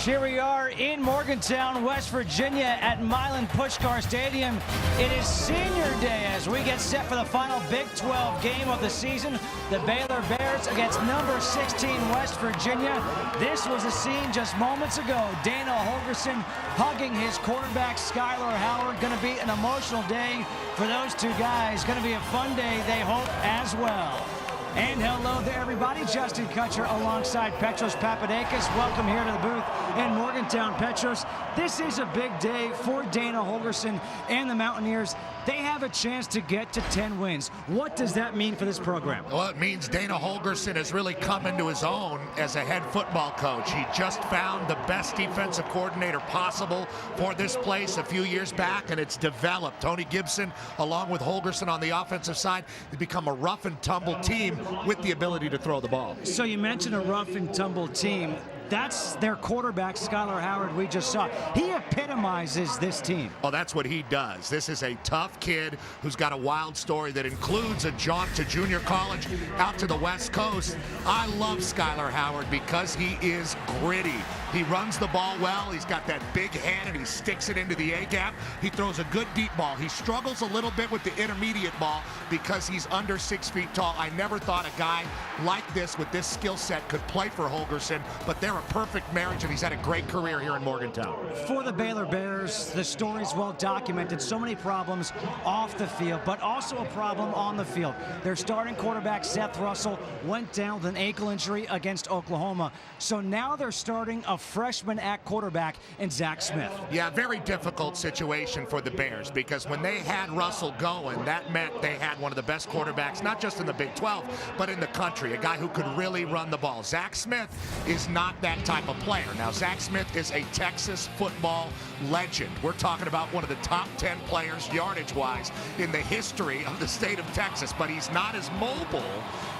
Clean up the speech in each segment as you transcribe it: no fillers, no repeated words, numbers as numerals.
Here we are in Morgantown, West Virginia at Milan Puskar Stadium. It is senior day as we get set for the final Big 12 game of the season. The Baylor Bears against number 16 West Virginia. This was a scene just moments ago. Dana Holgorsen hugging his quarterback Skylar Howard. Going to be an emotional day for those two guys. Going to be a fun day, they hope, as well. And hello there, everybody. Justin Kutcher alongside Petros Papadakis. Welcome here to the booth in Morgantown. Petros, this is a big day for Dana Holgorsen and the Mountaineers. They have a chance to get to 10 wins. What does that mean for this program? Well, it means Dana Holgorsen has really come into his own as a head football coach. He just found the best defensive coordinator possible for this place a few years back, and it's developed. Tony Gibson, along with Holgorsen on the offensive side, has become a rough and tumble team with the ability to throw the ball. So you mentioned a rough and tumble team. That's their quarterback, Skylar Howard, we just saw. He epitomizes this team. Oh, that's what he does. This is a tough kid who's got a wild story that includes a jaunt to junior college out to the West Coast. I love Skylar Howard because he is gritty. He runs the ball well. He's got that big hand, and he sticks it into the A-gap. He throws a good deep ball. He struggles a little bit with the intermediate ball because he's under 6 feet tall. I never thought a guy like this with this skill set could play for Holgorsen, but they're a perfect marriage, and he's had a great career here in Morgantown. For the Baylor Bears, the story's well documented. So many problems off the field, but also a problem on the field. Their starting quarterback, Seth Russell, went down with an ankle injury against Oklahoma. So now they're starting a freshman at quarterback in Zach Smith. Yeah, very difficult situation for the Bears, because when they had Russell going, that meant they had one of the best quarterbacks, not just in the Big 12, but in the country, a guy who could really run the ball. Zach Smith is not that type of player. Now, Zach Smith is a Texas football legend. We're talking about one of the top 10 players yardage-wise in the history of the state of Texas, but he's not as mobile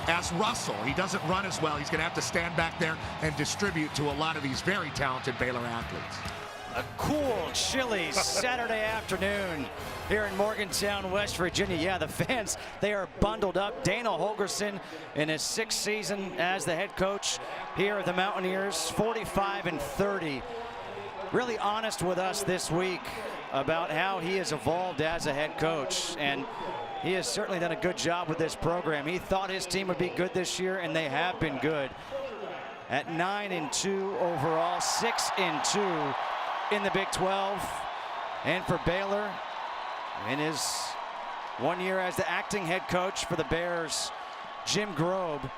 as Russell. He doesn't run as well. He's going to have to stand back there and distribute to a lot of these very talented Baylor athletes. A cool, chilly Saturday afternoon here in Morgantown, West Virginia. Yeah, the fans, they are bundled up. Dana Holgorsen in his 6th season as the head coach here at the Mountaineers, 45-30. Really honest with us this week about how he has evolved as a head coach, and he has certainly done a good job with this program. He thought his team would be good this year, and they have been good. At 9-2 overall, 6-2 in the Big 12. And for Baylor, in his 1 year as the acting head coach for the Bears, Jim Grobe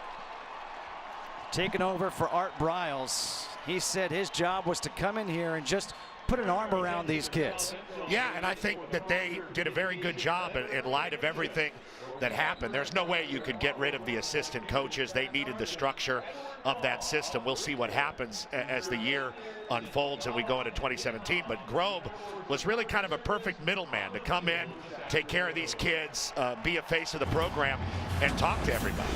taking over for Art Briles. He said his job was to come in here and just put an arm around these kids. Yeah, and I think that they did a very good job in light of everything that happened. There's no way you could get rid of the assistant coaches. They needed the structure of that system. We'll see what happens as the year unfolds and we go into 2017. But Grobe was really kind of a perfect middleman to come in, take care of these kids, be a face of the program, and talk to everybody.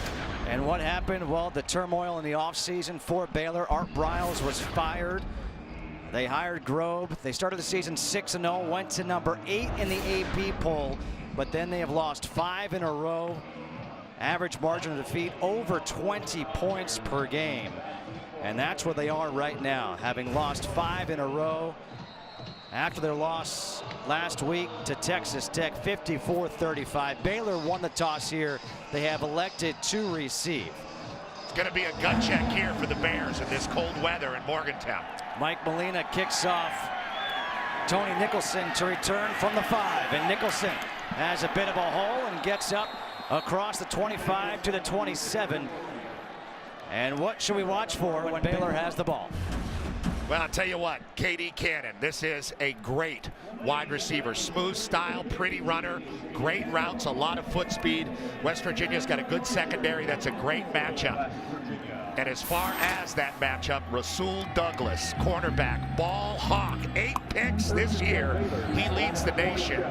And what happened? Well, the turmoil in the offseason for Baylor. Art Briles was fired. They hired Grobe. They started the season 6-0, went to number 8 in the AP poll, but then they have lost 5 in a row. Average margin of defeat over 20 points per game. And that's where they are right now, having lost 5 in a row after their loss last week to Texas Tech, 54-35. Baylor won the toss here. They have elected to receive. It's going to be a gut check here for the Bears in this cold weather in Morgantown. Mike Molina kicks off. Tony Nicholson to return from the 5, and Nicholson has a bit of a hole and gets up across the 25 to the 27. And what should we watch for when Baylor has the ball? Well, I'll tell you what, KD Cannon, this is a great wide receiver. Smooth style, pretty runner, great routes, a lot of foot speed. West Virginia's got a good secondary. That's a great matchup. And as far as that matchup, Rasul Douglas, cornerback, ball hawk, 8 picks this year. He leads the nation.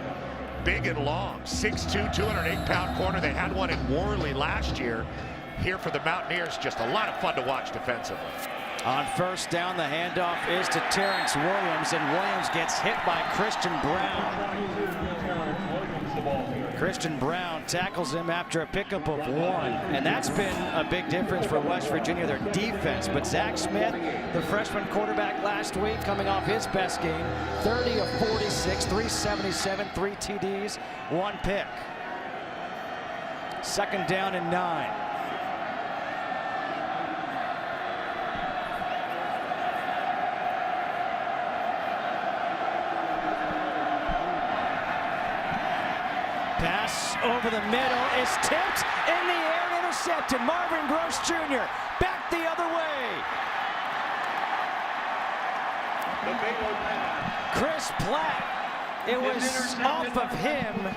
Big and long, 6'2", 208-pound corner. They had one in Worley last year. Here for the Mountaineers, just a lot of fun to watch defensively. On first down, the handoff is to Terrence Williams, and Williams gets hit by Christian Brown. Christian Brown tackles him after a pickup of 1. And that's been a big difference for West Virginia, their defense. But Zach Smith, the freshman quarterback last week, coming off his best game, 30 of 46, 377, 3 TDs, 1 pick. Second down and 9. Pass over the middle is tipped in the air and intercepted. Marvin Gross Jr. back the other way. Chris Platt, it was off of him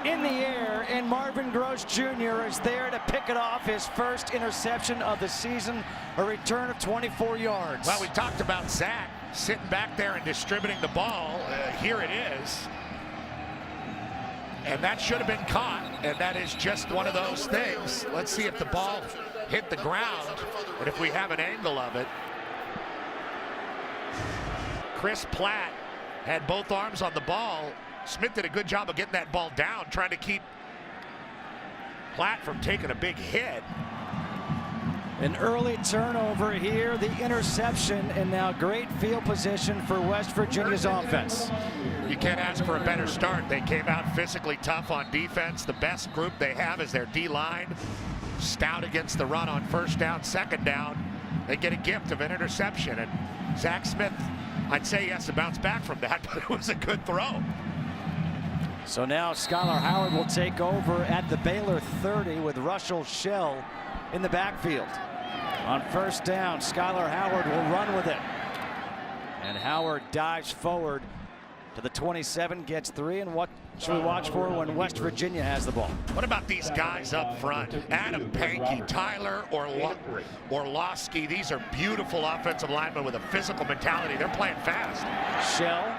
in the air, and Marvin Gross Jr. is there to pick it off, his first interception of the season, a return of 24 yards. Well, we talked about Zach sitting back there and distributing the ball. Here it is. And that should have been caught, and that is just one of those things. Let's see if the ball hit the ground, and if we have an angle of it. Chris Platt had both arms on the ball. Smith did a good job of getting that ball down, trying to keep Platt from taking a big hit. An early turnover here, the interception, and now great field position for West Virginia's offense. You can't ask for a better start. They came out physically tough on defense. The best group they have is their D-line. Stout against the run on first down, second down. They get a gift of an interception, and Zach Smith, I'd say he has to bounce back from that, but it was a good throw. So now Skylar Howard will take over at the Baylor 30 with Russell Shell in the backfield. On first down, Skylar Howard will run with it. And Howard dives forward to the 27, gets 3. And what should we watch for when West Virginia has the ball? What about these guys up front? Adam Pankey, Tyler Orlowski. These are beautiful offensive linemen with a physical mentality. They're playing fast. Shell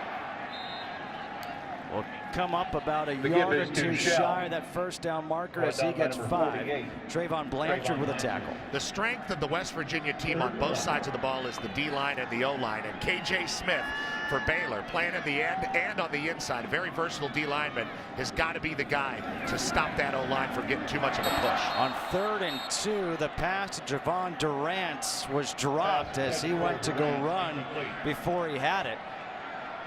will come up about a yard or 2 shy of that first down marker as he gets 5. Trayvon Blanchard with a tackle. The strength of the West Virginia team on both sides of the ball is the D-line and the O-line. And KJ Smith for Baylor, playing in the end and on the inside. A very versatile D-lineman has got to be the guy to stop that O-line from getting too much of a push. On 3rd and 2, the pass to Javon Durant was dropped as he went to go run before he had it.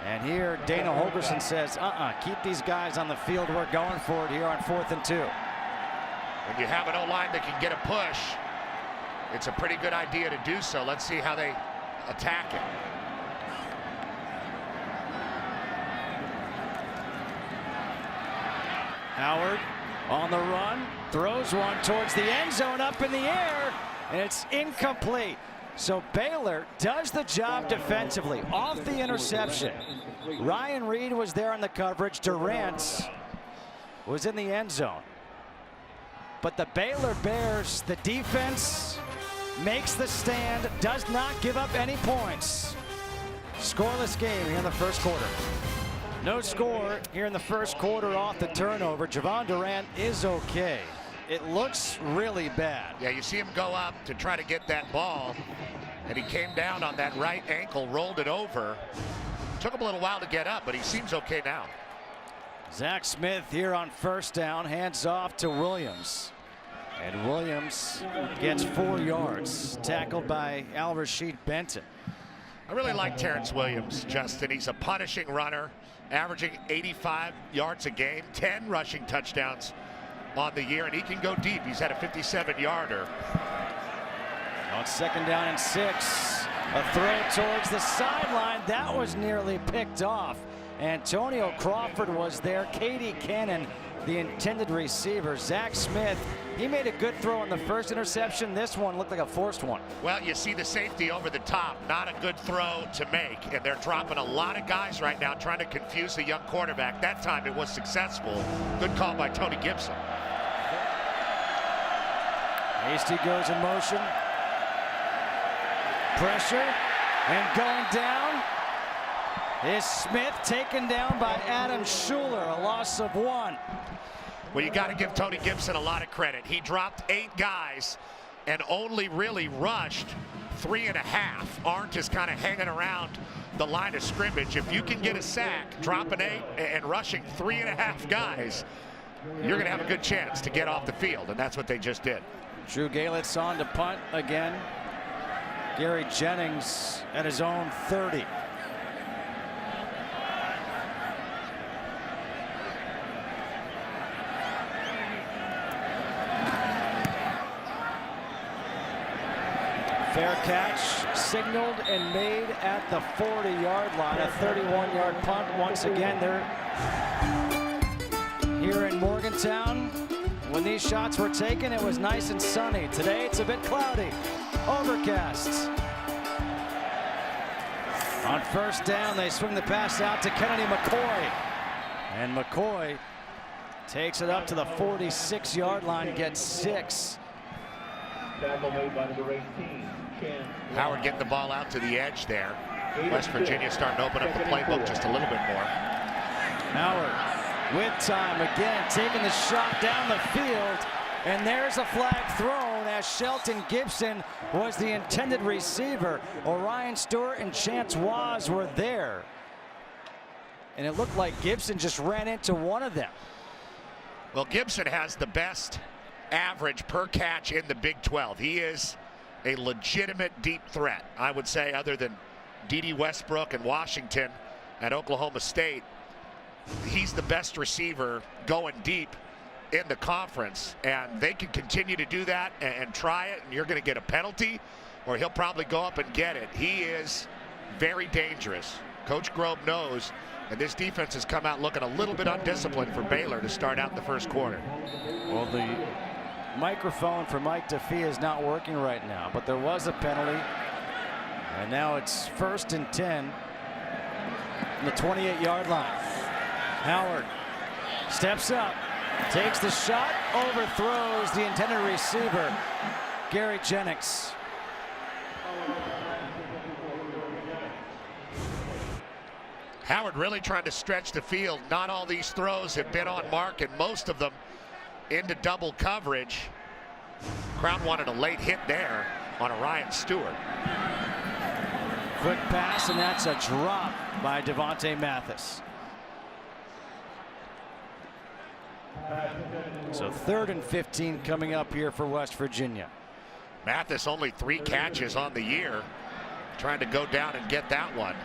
And here Dana Holgerson says, keep these guys on the field. We're going for it here on 4th and 2. When you have an O-line that can get a push, it's a pretty good idea to do so. Let's see how they attack it. Howard on the run, throws one towards the end zone up in the air, and it's incomplete. So Baylor does the job defensively off the interception. Ryan Reed was there on the coverage. Durant was in the end zone. But the Baylor Bears, the defense makes the stand, does not give up any points. Scoreless game here in the first quarter. No score here in the first quarter off the turnover. Javon Durant is okay. It looks really bad. Yeah, you see him go up to try to get that ball, and he came down on that right ankle, rolled it over. Took him a little while to get up, but he seems okay now. Zach Smith here on first down, hands off to Williams. And Williams gets 4 yards, tackled by Al-Rashid Benton. I really like Terrence Williams, Justin. He's a punishing runner, averaging 85 yards a game, 10 rushing touchdowns on the year, and he can go deep. He's had a 57-yarder. On 2nd down and 6, a throw towards the sideline. That was nearly picked off. Antonio Crawford was there. Katie Cannon, the intended receiver. Zach Smith, he made a good throw on the first interception. This one looked like a forced one. Well, you see the safety over the top. Not a good throw to make, and they're dropping a lot of guys right now trying to confuse the young quarterback. That time it was successful. Good call by Tony Gibson. Hasty goes in motion. Pressure, and going down is Smith, taken down by Adam Schuler, a loss of 1. Well, you got to give Tony Gibson a lot of credit. He dropped 8 guys and only really rushed 3.5. Arndt is kind of hanging around the line of scrimmage. If you can get a sack, dropping 8 and rushing 3.5 guys, you're going to have a good chance to get off the field, and that's what they just did. Drew Galitz on to punt again. Gary Jennings at his own 30. Fair catch, signaled and made at the 40-yard line. A 31-yard punt once again. They're here in Morgantown. When these shots were taken, it was nice and sunny. Today, it's a bit cloudy, overcast. On first down, they swing the pass out to Kennedy McCoy. And McCoy takes it up to the 46-yard line, gets 6. Howard getting the ball out to the edge there. West Virginia starting to open up the playbook just a little bit more. Howard with time again, taking the shot down the field, and there's a flag thrown as Shelton Gibson was the intended receiver. Orion Stewart and Chance Waz were there, and it looked like Gibson just ran into one of them. Well, Gibson has the best average per catch in the Big 12. He is a legitimate deep threat, I would say, other than D.D. Westbrook and Washington at Oklahoma State. He's the best receiver going deep in the conference, and they can continue to do that and try it, and you're going to get a penalty, or he'll probably go up and get it. He is very dangerous. Coach Grobe knows, and this defense has come out looking a little bit undisciplined for Baylor to start out the first quarter. Well, the microphone for Mike Defee is not working right now, but there was a penalty, and now it's 1st and 10 on the 28-yard line. Howard steps up, takes the shot, overthrows the intended receiver, Gary Jennings. Howard really trying to stretch the field. Not all these throws have been on mark, and most of them into double coverage. Crown wanted a late hit there on Orion Stewart. Quick pass, and that's a drop by Devontae Mathis. So 3rd and 15 coming up here for West Virginia. Mathis only 3 catches on the year, trying to go down and get that one.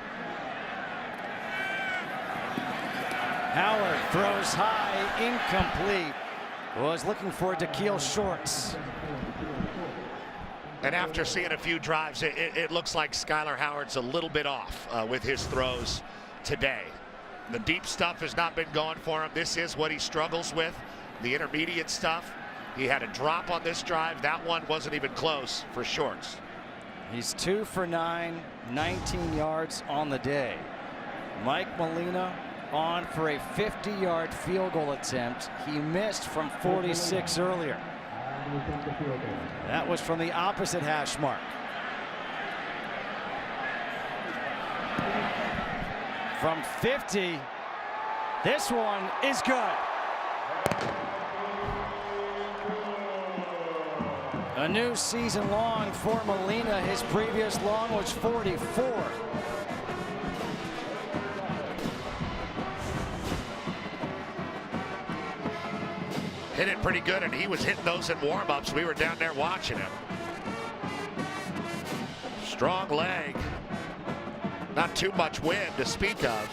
Howard throws high, incomplete. Was looking for Dakeil Shorts. And after seeing a few drives, it looks like Skylar Howard's a little bit off with his throws today. The deep stuff has not been going for him. This is what he struggles with, the intermediate stuff. He had a drop on this drive. That one wasn't even close for Shorts. He's 2 for 9, 19 yards on the day. Mike Molina on for a 50-yard field goal attempt. He missed from 46 earlier. That was from the opposite hash mark. From 50, this one is good. A new season long for Molina. His previous long was 44. Hit it pretty good, and he was hitting those in warm-ups. We were down there watching him. Strong leg. Not too much wind to speak of.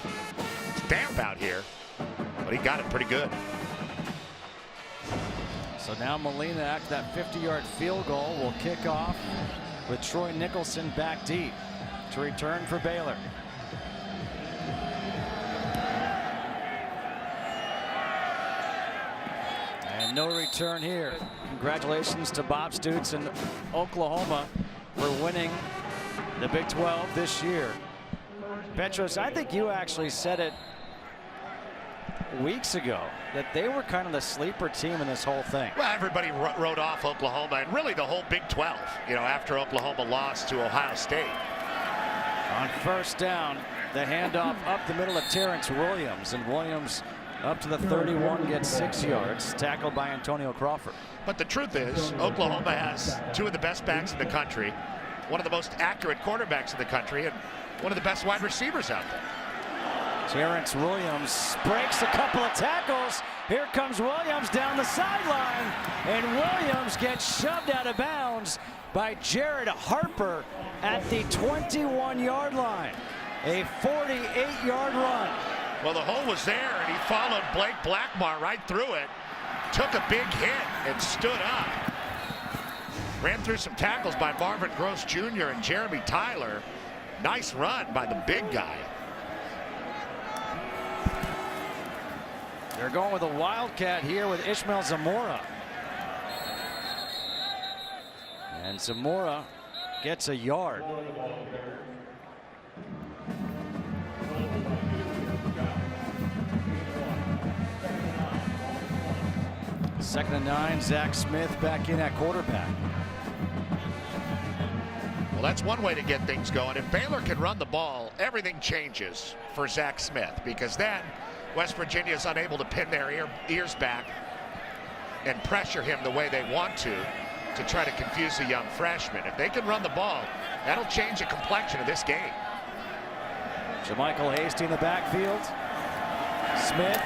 It's damp out here, but he got it pretty good. So now Molina, after that 50-yard field goal, will kick off with Troy Nicholson back deep to return for Baylor. And no return here. Congratulations to Bob Stutz and Oklahoma for winning the Big 12 this year. Petros, I think you actually said it weeks ago that they were kind of the sleeper team in this whole thing. Well, everybody wrote off Oklahoma, and really the whole Big 12, you know, after Oklahoma lost to Ohio State. On first down, the handoff up the middle of Terrence Williams, and Williams up to the 31, gets 6 yards, tackled by Antonio Crawford. But the truth is, Oklahoma has 2 of the best backs in the country, one of the most accurate quarterbacks in the country and one of the best wide receivers out there. Terrence Williams breaks a couple of tackles. Here comes Williams down the sideline, and Williams gets shoved out of bounds by Jared Harper at the 21-yard line. A 48-yard run. Well, the hole was there, and he followed Blake Blackmar right through it. Took a big hit and stood up. Ran through some tackles by Marvin Gross Jr. and Jeremy Tyler. Nice run by the big guy. They're going with a wildcat here with Ishmael Zamora. And Zamora gets a yard. Second and 9, Zach Smith back in at quarterback. Well, that's one way to get things going. If Baylor can run the ball, everything changes for Zach Smith, because then West Virginia is unable to pin their ears back and pressure him the way they want to try to confuse the young freshman. If they can run the ball, that'll change the complexion of this game. JaMychal Hasty in the backfield. Smith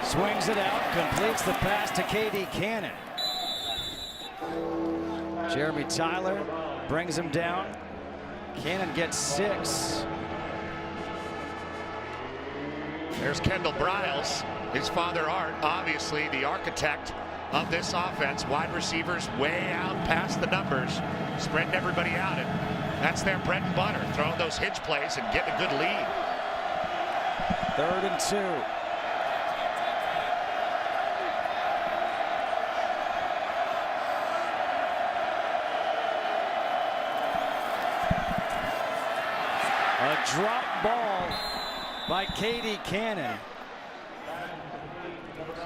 swings it out, completes the pass to KD Cannon. Jeremy Tyler brings him down. Cannon gets 6. There's Kendall Briles, his father Art, obviously the architect of this offense. Wide receivers way out past the numbers, spreading everybody out, and that's their bread and butter, throwing those hitch plays and getting a good lead. 3rd and 2. A drop ball by KD Cannon.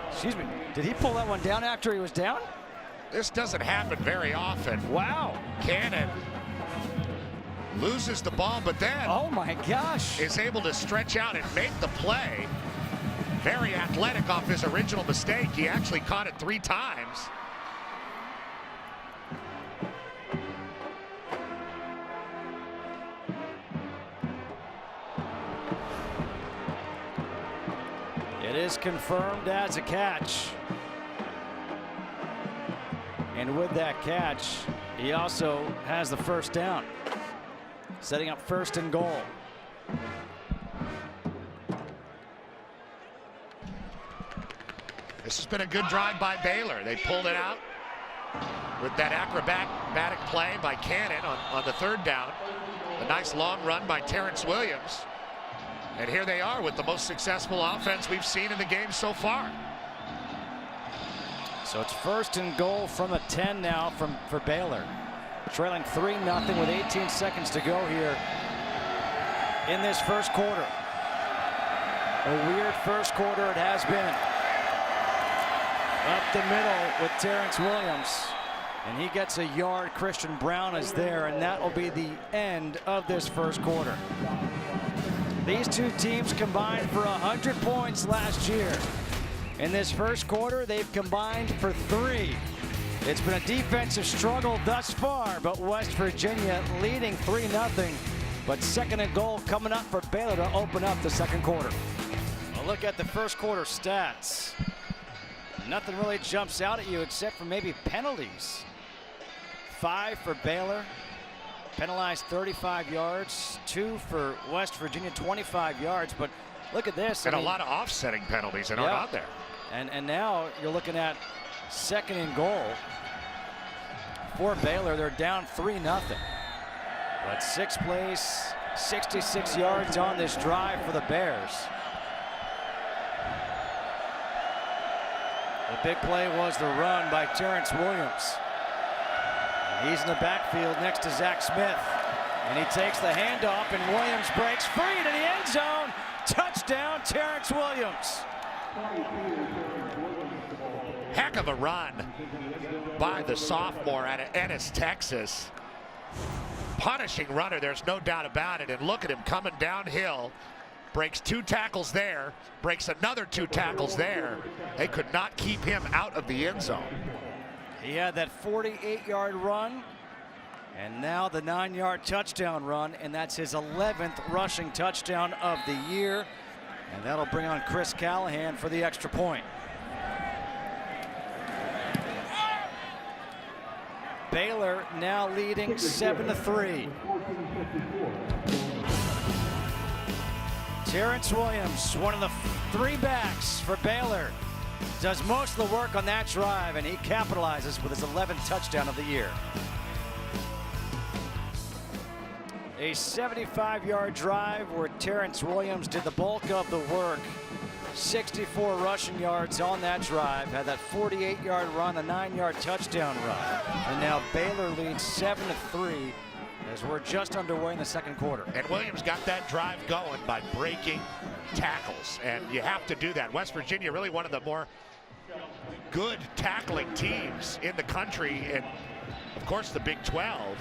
Excuse me, did he pull that one down after he was down? This doesn't happen very often. Wow. Cannon loses the ball, but then oh my gosh, is able to stretch out and make the play. Very athletic off his original mistake. He actually caught it 3 times. It is confirmed as a catch. And with that catch, he also has the first down, setting up 1st and goal. This has been a good drive by Baylor. They pulled it out with that acrobatic play by Cannon on the 3rd down. A nice long run by Terrence Williams. And here they are with the most successful offense we've seen in the game so far. So it's 1st and goal from the 10 now for Baylor. Trailing 3-0 with 18 seconds to go here in this first quarter. A weird first quarter it has been. Up the middle with Terrence Williams. And he gets a yard. Christian Brown is there, and that will be the end of this first quarter. These two teams combined for 100 points last year. In this first quarter, they've combined for 3. It's been a defensive struggle thus far, but West Virginia leading 3-0. But 2nd and goal coming up for Baylor to open up the second quarter. A look at the first quarter stats. Nothing really jumps out at you except for maybe penalties. 5 for Baylor. Penalized 35 yards, 2 for West Virginia, 25 yards. But look at this. And a lot of offsetting penalties that aren't on there. And now you're looking at 2nd and goal for Baylor. They're down 3-0. But 6 plays, 66 yards on this drive for the Bears. The big play was the run by Terrence Williams. He's in the backfield next to Zach Smith. And he takes the handoff, and Williams breaks free to the end zone. Touchdown, Terrence Williams. Heck of a run by the sophomore out of Ennis, Texas. Punishing runner, there's no doubt about it. And look at him coming downhill. Breaks 2 tackles there, breaks another 2 tackles there. They could not keep him out of the end zone. He had that 48-yard run, And now the 9-yard touchdown run, and that's his 11th rushing touchdown of the year. And that'll bring on Chris Callahan for the extra point. Baylor now leading 7-3. Terrence Williams, one of the 3 backs for Baylor, does most of the work on that drive, and he capitalizes with his 11th touchdown of the year. A 75-yard drive where Terrence Williams did the bulk of the work. 64 rushing yards on that drive, had that 48-yard run, a 9-yard touchdown run. And now Baylor leads 7-3 as we're just underway in the second quarter. And Williams got that drive going by breaking tackles, and you have to do that. West Virginia, really one of the more good tackling teams in the country, and of course the Big 12.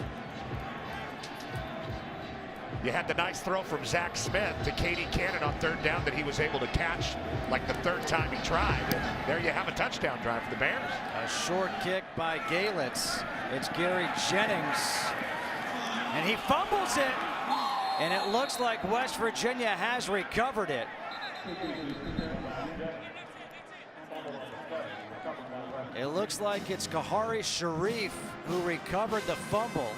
You had the nice throw from Zach Smith to Katie Cannon on 3rd down that he was able to catch like the 3rd time he tried. And there you have a touchdown drive for the Bears. A short kick by Galitz. It's Gary Jennings. And he fumbles it. And it looks like West Virginia has recovered it. It looks like it's Kahari Sharif who recovered the fumble.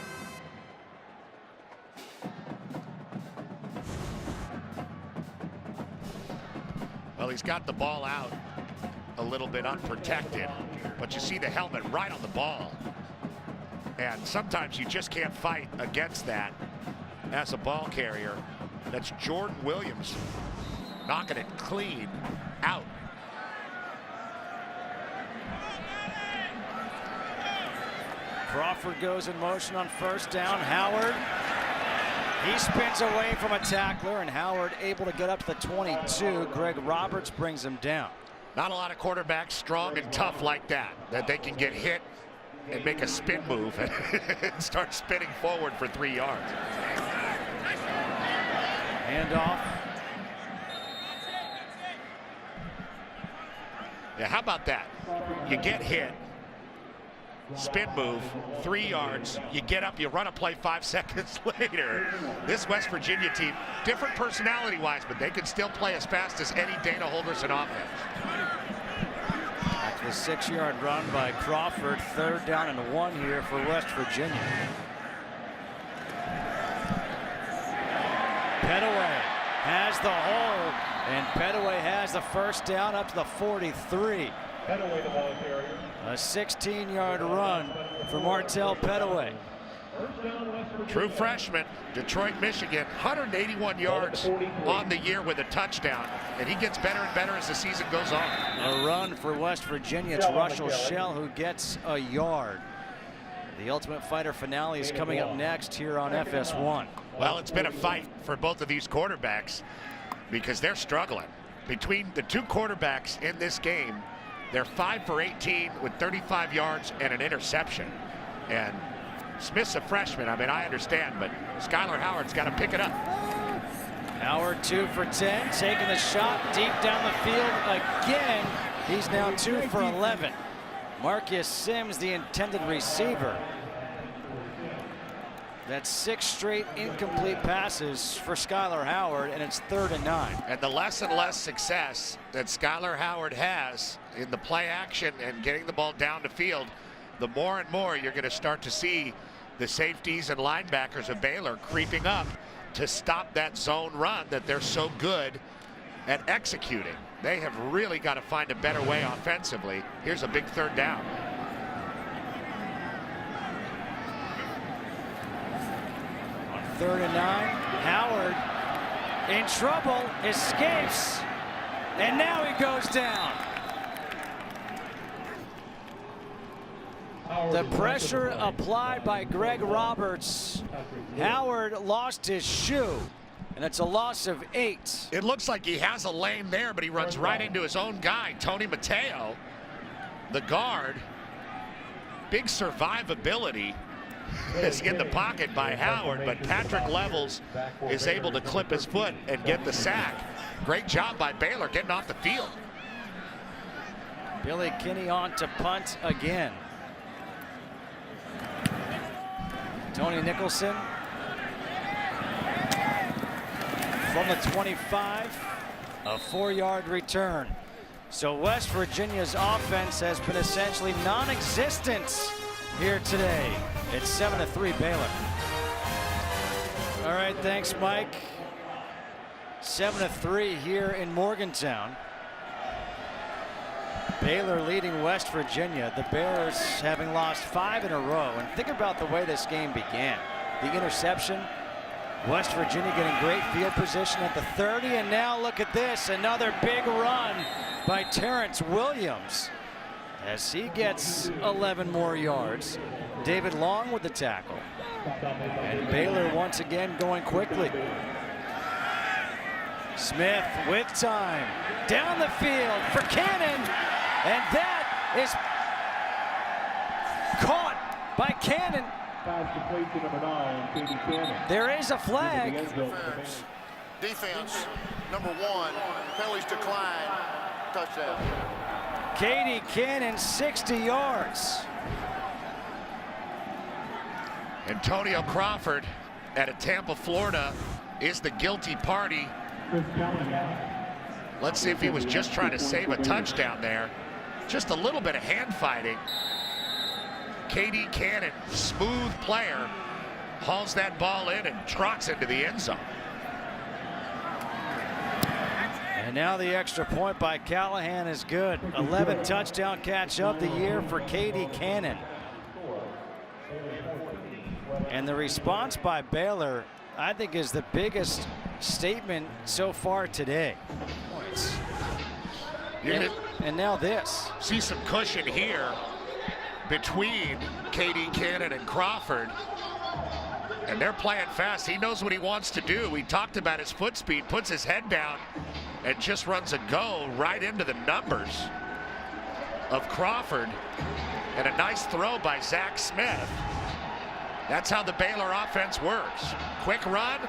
Well, he's got the ball out a little bit unprotected, but you see the helmet right on the ball. And sometimes you just can't fight against that as a ball carrier. That's Jordan Williams knocking it clean out. Crawford goes in motion on 1st down. Howard, he spins away from a tackler, and Howard able to get up to the 22. Greg Roberts brings him down. Not a lot of quarterbacks strong and tough like that they can get hit and make a spin move and start spinning forward for 3 yards. Handoff. Yeah, how about that? You get hit, spin move, 3 yards, you get up, you run a play 5 seconds later. This West Virginia team, different personality-wise, but they can still play as fast as any Dana Holgorsen offense. After the 6-yard run by Crawford, 3rd down and 1 here for West Virginia. Pettaway has the hold, and Pettaway has the 1st down up to the 43. Pettaway, the ball carrier. A 16-yard run for Martell Pettaway. True freshman, Detroit, Michigan, 181 yards on the year with a touchdown, and he gets better and better as the season goes on. A run for West Virginia. It's Russell Shell who gets a yard. The Ultimate Fighter finale is coming up next here on FS1. Well, it's been a fight for both of these quarterbacks because they're struggling. Between the 2 quarterbacks in this game, they're 5 for 18 with 35 yards and an interception. And Smith's a freshman. I mean, I understand, but Skylar Howard's got to pick it up. Howard 2 for 10, taking the shot deep down the field again. He's now 2 for 11. Marcus Sims, the intended receiver. That's 6 straight incomplete passes for Skylar Howard, and it's 3rd and 9. And the less and less success that Skylar Howard has in the play action and getting the ball down the field, the more and more you're going to start to see the safeties and linebackers of Baylor creeping up to stop that zone run that they're so good at executing. They have really got to find a better way offensively. Here's a big 3rd down. On 3rd and 9, Howard in trouble, escapes, and now he goes down. The pressure applied by Greg Roberts. Howard lost his shoe, and it's a loss of 8. It looks like he has a lane there, but he runs right into his own guy, Tony Mateo, the guard. Big survivability is in the pocket by Howard, but Patrick Levels is able to clip his foot and get the sack. Great job by Baylor getting off the field. Billy Kinney on to punt again. Tony Nicholson from the 25, a 4-yard return. So West Virginia's offense has been essentially non-existent here today. It's 7-3 Baylor. All right, thanks, Mike. 7-3 here in Morgantown. Baylor leading West Virginia. The Bears having lost 5 in a row. And think about the way this game began. The interception, West Virginia getting great field position at the 30, and now look at this, another big run by Terrence Williams as he gets 11 more yards. David Long with the tackle. And Baylor once again going quickly. Smith with time, down the field for Cannon, and that is caught by Cannon. There is a flag. Defense, number 1, penalties decline, touchdown. Katie Cannon, 60 yards. Antonio Crawford out of Tampa, Florida, is the guilty party. Let's see if he was just trying to save a touchdown there. Just a little bit of hand fighting. Katie Cannon, smooth player, hauls that ball in and trots into the end zone. And now the extra point by Callahan is good. 11 touchdown catch of the year for Katie Cannon. And the response by Baylor, I think, is the biggest statement so far today. And now this. See some cushion here between Katie Cannon and Crawford. And they're playing fast. He knows what he wants to do. We talked about his foot speed, puts his head down, and just runs a go right into the numbers of Crawford. And a nice throw by Zach Smith. That's how the Baylor offense works. Quick run,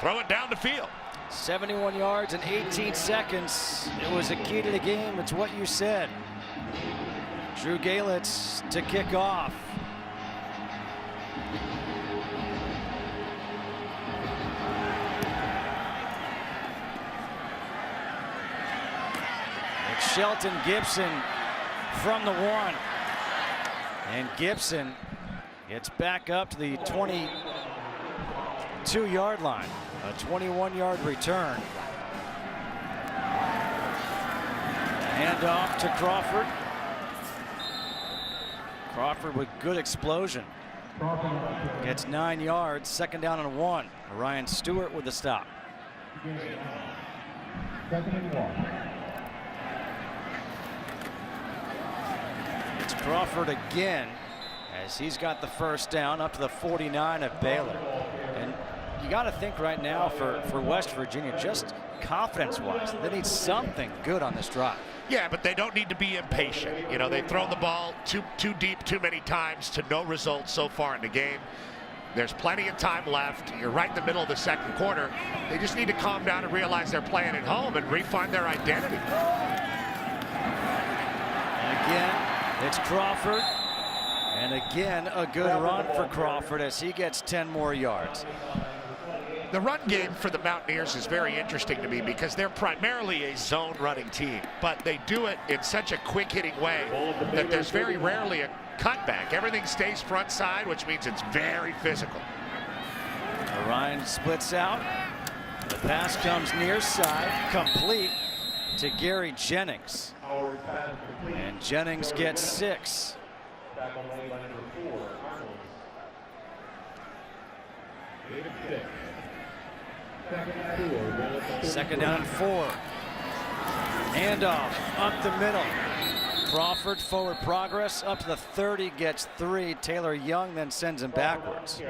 throw it down the field. 71 yards in 18 seconds. It was a key to the game. It's what you said. Drew Galitz to kick off. It's Shelton Gibson from the 1. And Gibson gets back up to the 22-yard line. A 21-yard return. Hand off to Crawford. Crawford with good explosion. Gets 9 yards, 2nd down and 1. Ryan Stewart with the stop. It's Crawford again as he's got the 1st down up to the 49 of Baylor. And you got to think right now for West Virginia, just confidence-wise, they need something good on this drive. Yeah, but they don't need to be impatient. You know, they've thrown the ball too deep too many times to no results so far in the game. There's plenty of time left. You're right in the middle of the 2nd quarter. They just need to calm down and realize they're playing at home and refine their identity. And again, it's Crawford. And again, a good run for Crawford as he gets 10 more yards. The run game for the Mountaineers is very interesting to me because they're primarily a zone running team, but they do it in such a quick hitting way that there's very rarely a cutback. Everything stays front side, which means it's very physical. Ryan splits out. The pass comes near side, complete to Gary Jennings. And Jennings gets 6. 2nd down and 4. Handoff up the middle. Crawford forward progress up to the 30, gets 3. Taylor Young then sends him backwards.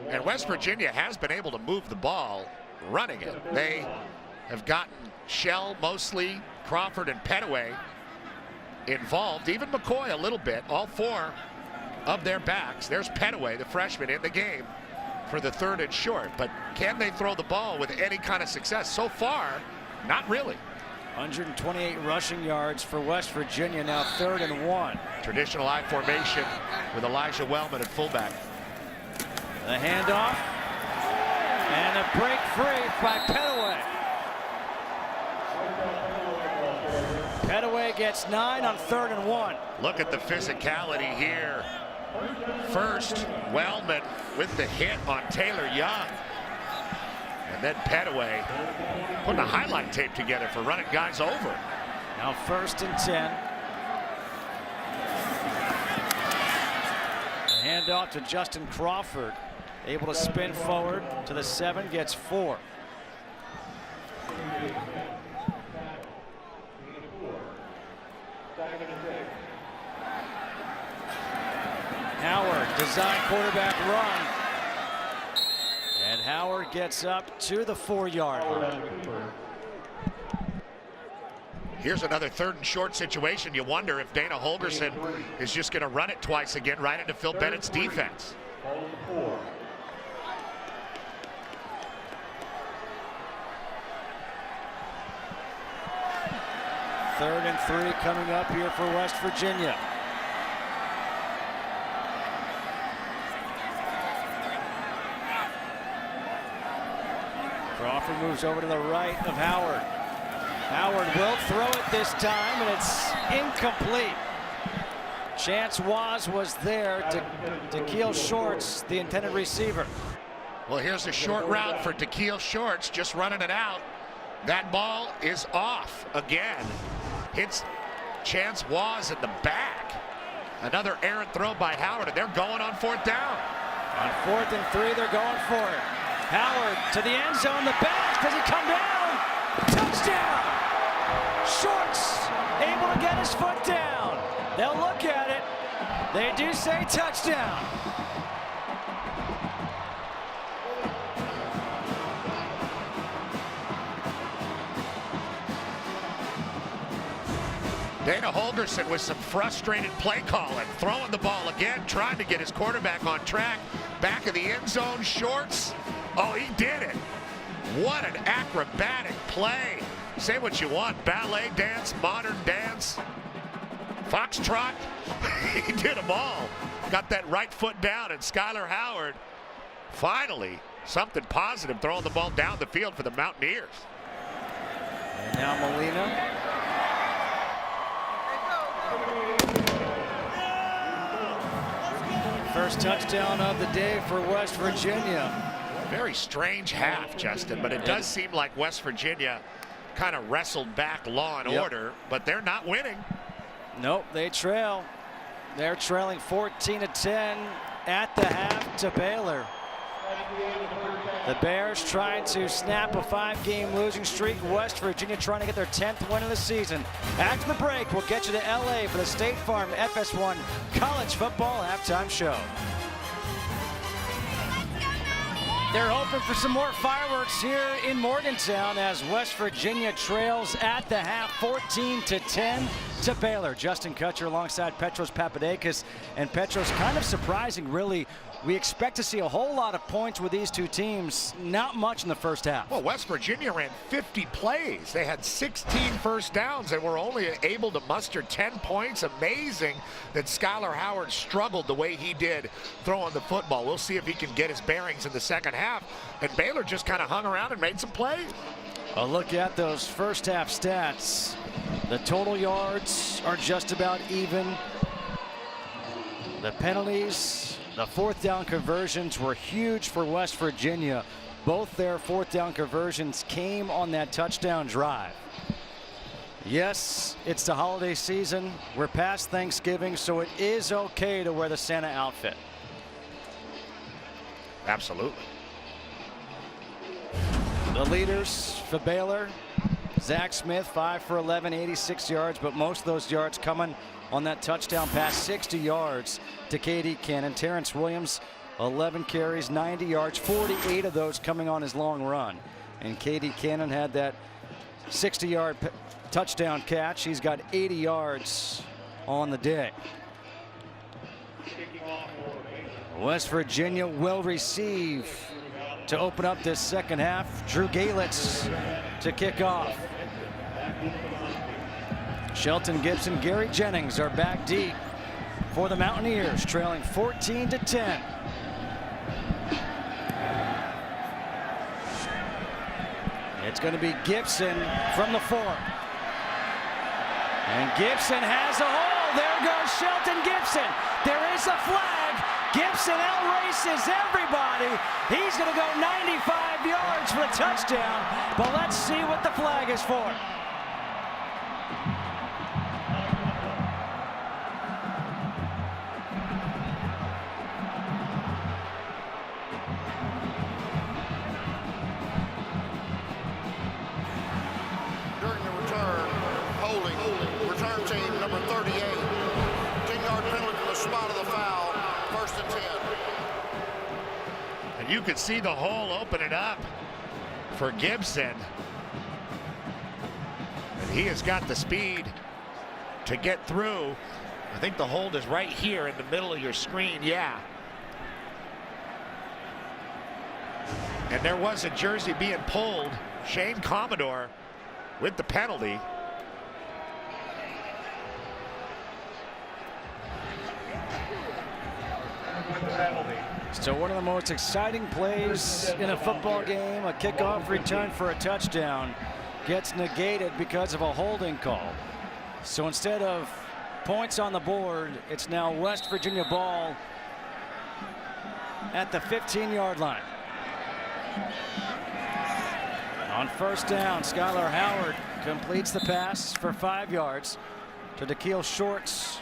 And West Virginia has been able to move the ball running it. They have gotten Shell, Mosley, Crawford, and Petaway involved. Even McCoy a little bit. All 4 of their backs. There's Petaway, the freshman, in the game for the 3rd and short. But can they throw the ball with any kind of success? So far, not really. 128 rushing yards for West Virginia, now 3rd and 1. Traditional I formation with Elijah Wellman at fullback. The handoff and a break free by Petaway. Petaway gets 9 on 3rd and 1. Look at the physicality here. First, Wellman with the hit on Taylor Young. And then Petaway putting a highlight tape together for running guys over. Now 1st and 10. The handoff to Justin Crawford. Able to spin forward to the 7, gets 4. Howard, design quarterback run. And Howard gets up to the 4-yard line. Here's another 3rd and short situation. You wonder if Dana Holgorsen is just going to run it twice again right into Phil Bennett's defense. 3rd and 3 coming up here for West Virginia. Crawford moves over to the right of Howard. Howard will throw it this time, and it's incomplete. Chance was there to Da'Keil Shorts, the intended receiver. Well, here's a short route for Da'Keil Shorts, just running it out. That ball is off again. Hits Chance was in the back. Another errant throw by Howard, and they're going on 4th down. On 4th and 3, they're going for it. Howard to the end zone, the back, does he come down? Touchdown! Shorts able to get his foot down. They'll look at it. They do say touchdown. Dana Holgorsen with some frustrated play calling, throwing the ball again, trying to get his quarterback on track. Back of the end zone, Shorts. Oh, he did it. What an acrobatic play. Say what you want, ballet dance, modern dance, foxtrot. He did them all. Got that right foot down, and Skylar Howard, finally, something positive, throwing the ball down the field for the Mountaineers. And now Molina. First touchdown of the day for West Virginia. Very strange half, Justin, but it does seem like West Virginia kind of wrestled back law and order, but they're not winning. Nope, they trail. They're trailing 14-10 at the half to Baylor. The Bears trying to snap a 5-game losing streak. West Virginia trying to get their 10th win of the season. After the break, we'll get you to LA for the State Farm FS1 College Football Halftime Show. They're hoping for some more fireworks here in Morgantown as West Virginia trails at the half 14-10 to Baylor. Justin Kutcher alongside Petros Papadakis, and Petros, kind of surprising really. We expect to see a whole lot of points with these two teams. Not much in the first half. Well, West Virginia ran 50 plays. They had 16 first downs and were only able to muster 10 points. Amazing that Skylar Howard struggled the way he did throwing the football. We'll see if he can get his bearings in the second half. And Baylor just kind of hung around and made some plays. A look at those first half stats. The total yards are just about even. The penalties, the 4th down conversions were huge for West Virginia. Both their 4th down conversions came on that touchdown drive. Yes, it's the holiday season. We're past Thanksgiving, so it is okay to wear the Santa outfit. Absolutely. The leaders for Baylor, Zach Smith, 5 for 11, 86 yards, but most of those yards coming on that touchdown pass, 60 yards to KD Cannon. Terrence Williams, 11 carries, 90 yards, 48 of those coming on his long run. And KD Cannon had that 60-yard touchdown catch. He's got 80 yards on the day. West Virginia will receive to open up this second half. Drew Galitz to kick off. Shelton Gibson, Gary Jennings are back deep for the Mountaineers, trailing 14-10. It's going to be Gibson from the 4. And Gibson has a hole. There goes Shelton Gibson. There is a flag. Gibson outraces everybody. He's going to go 95 yards for the touchdown. But let's see what the flag is for. During the return, holding, return team number 38. 10-yard penalty from the spot of the foul, 1st and 10. And you could see the hole opening up for Gibson. And he has got the speed to get through. I think the hold is right here in the middle of your screen. Yeah. And there was a jersey being pulled. Shane Commodore with the penalty. So one of the most exciting plays in a football game, a kickoff return for a touchdown, gets negated because of a holding call. So instead of points on the board, it's now West Virginia ball at the 15-yard line. On 1st down, Skylar Howard completes the pass for 5 yards to Dakeil Shorts.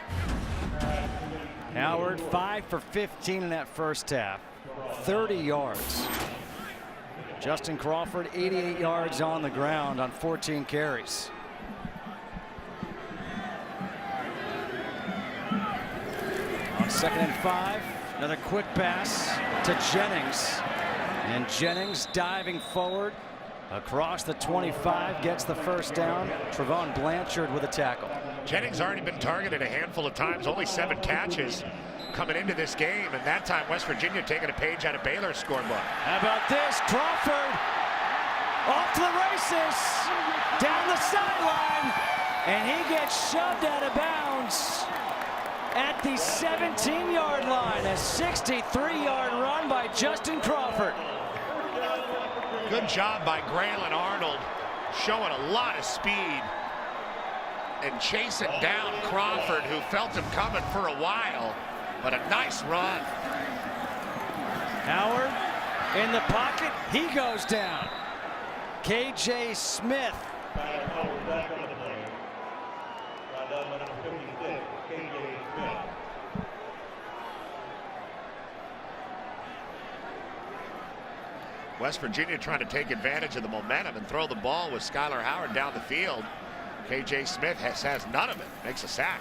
Howard 5 for 15 in that first half, 30 yards. Justin Crawford 88 yards on the ground on 14 carries. On 2nd and 5, another quick pass to Jennings. And Jennings diving forward across the 25, gets the 1st down. Trevon Blanchard with a tackle. Jennings already been targeted a handful of times, only 7 catches coming into this game, and that time West Virginia taking a page out of Baylor's scorebook. How about this? Crawford off to the races, down the sideline, and he gets shoved out of bounds at the 17-yard line. A 63-yard run by Justin Crawford. Good job by Graylin Arnold, showing a lot of speed and chasing down Crawford, who felt him coming for a while, but a nice run. Howard in the pocket, he goes down. KJ Smith. West Virginia trying to take advantage of the momentum and throw the ball with Skylar Howard down the field. KJ Smith has none of it, makes a sack.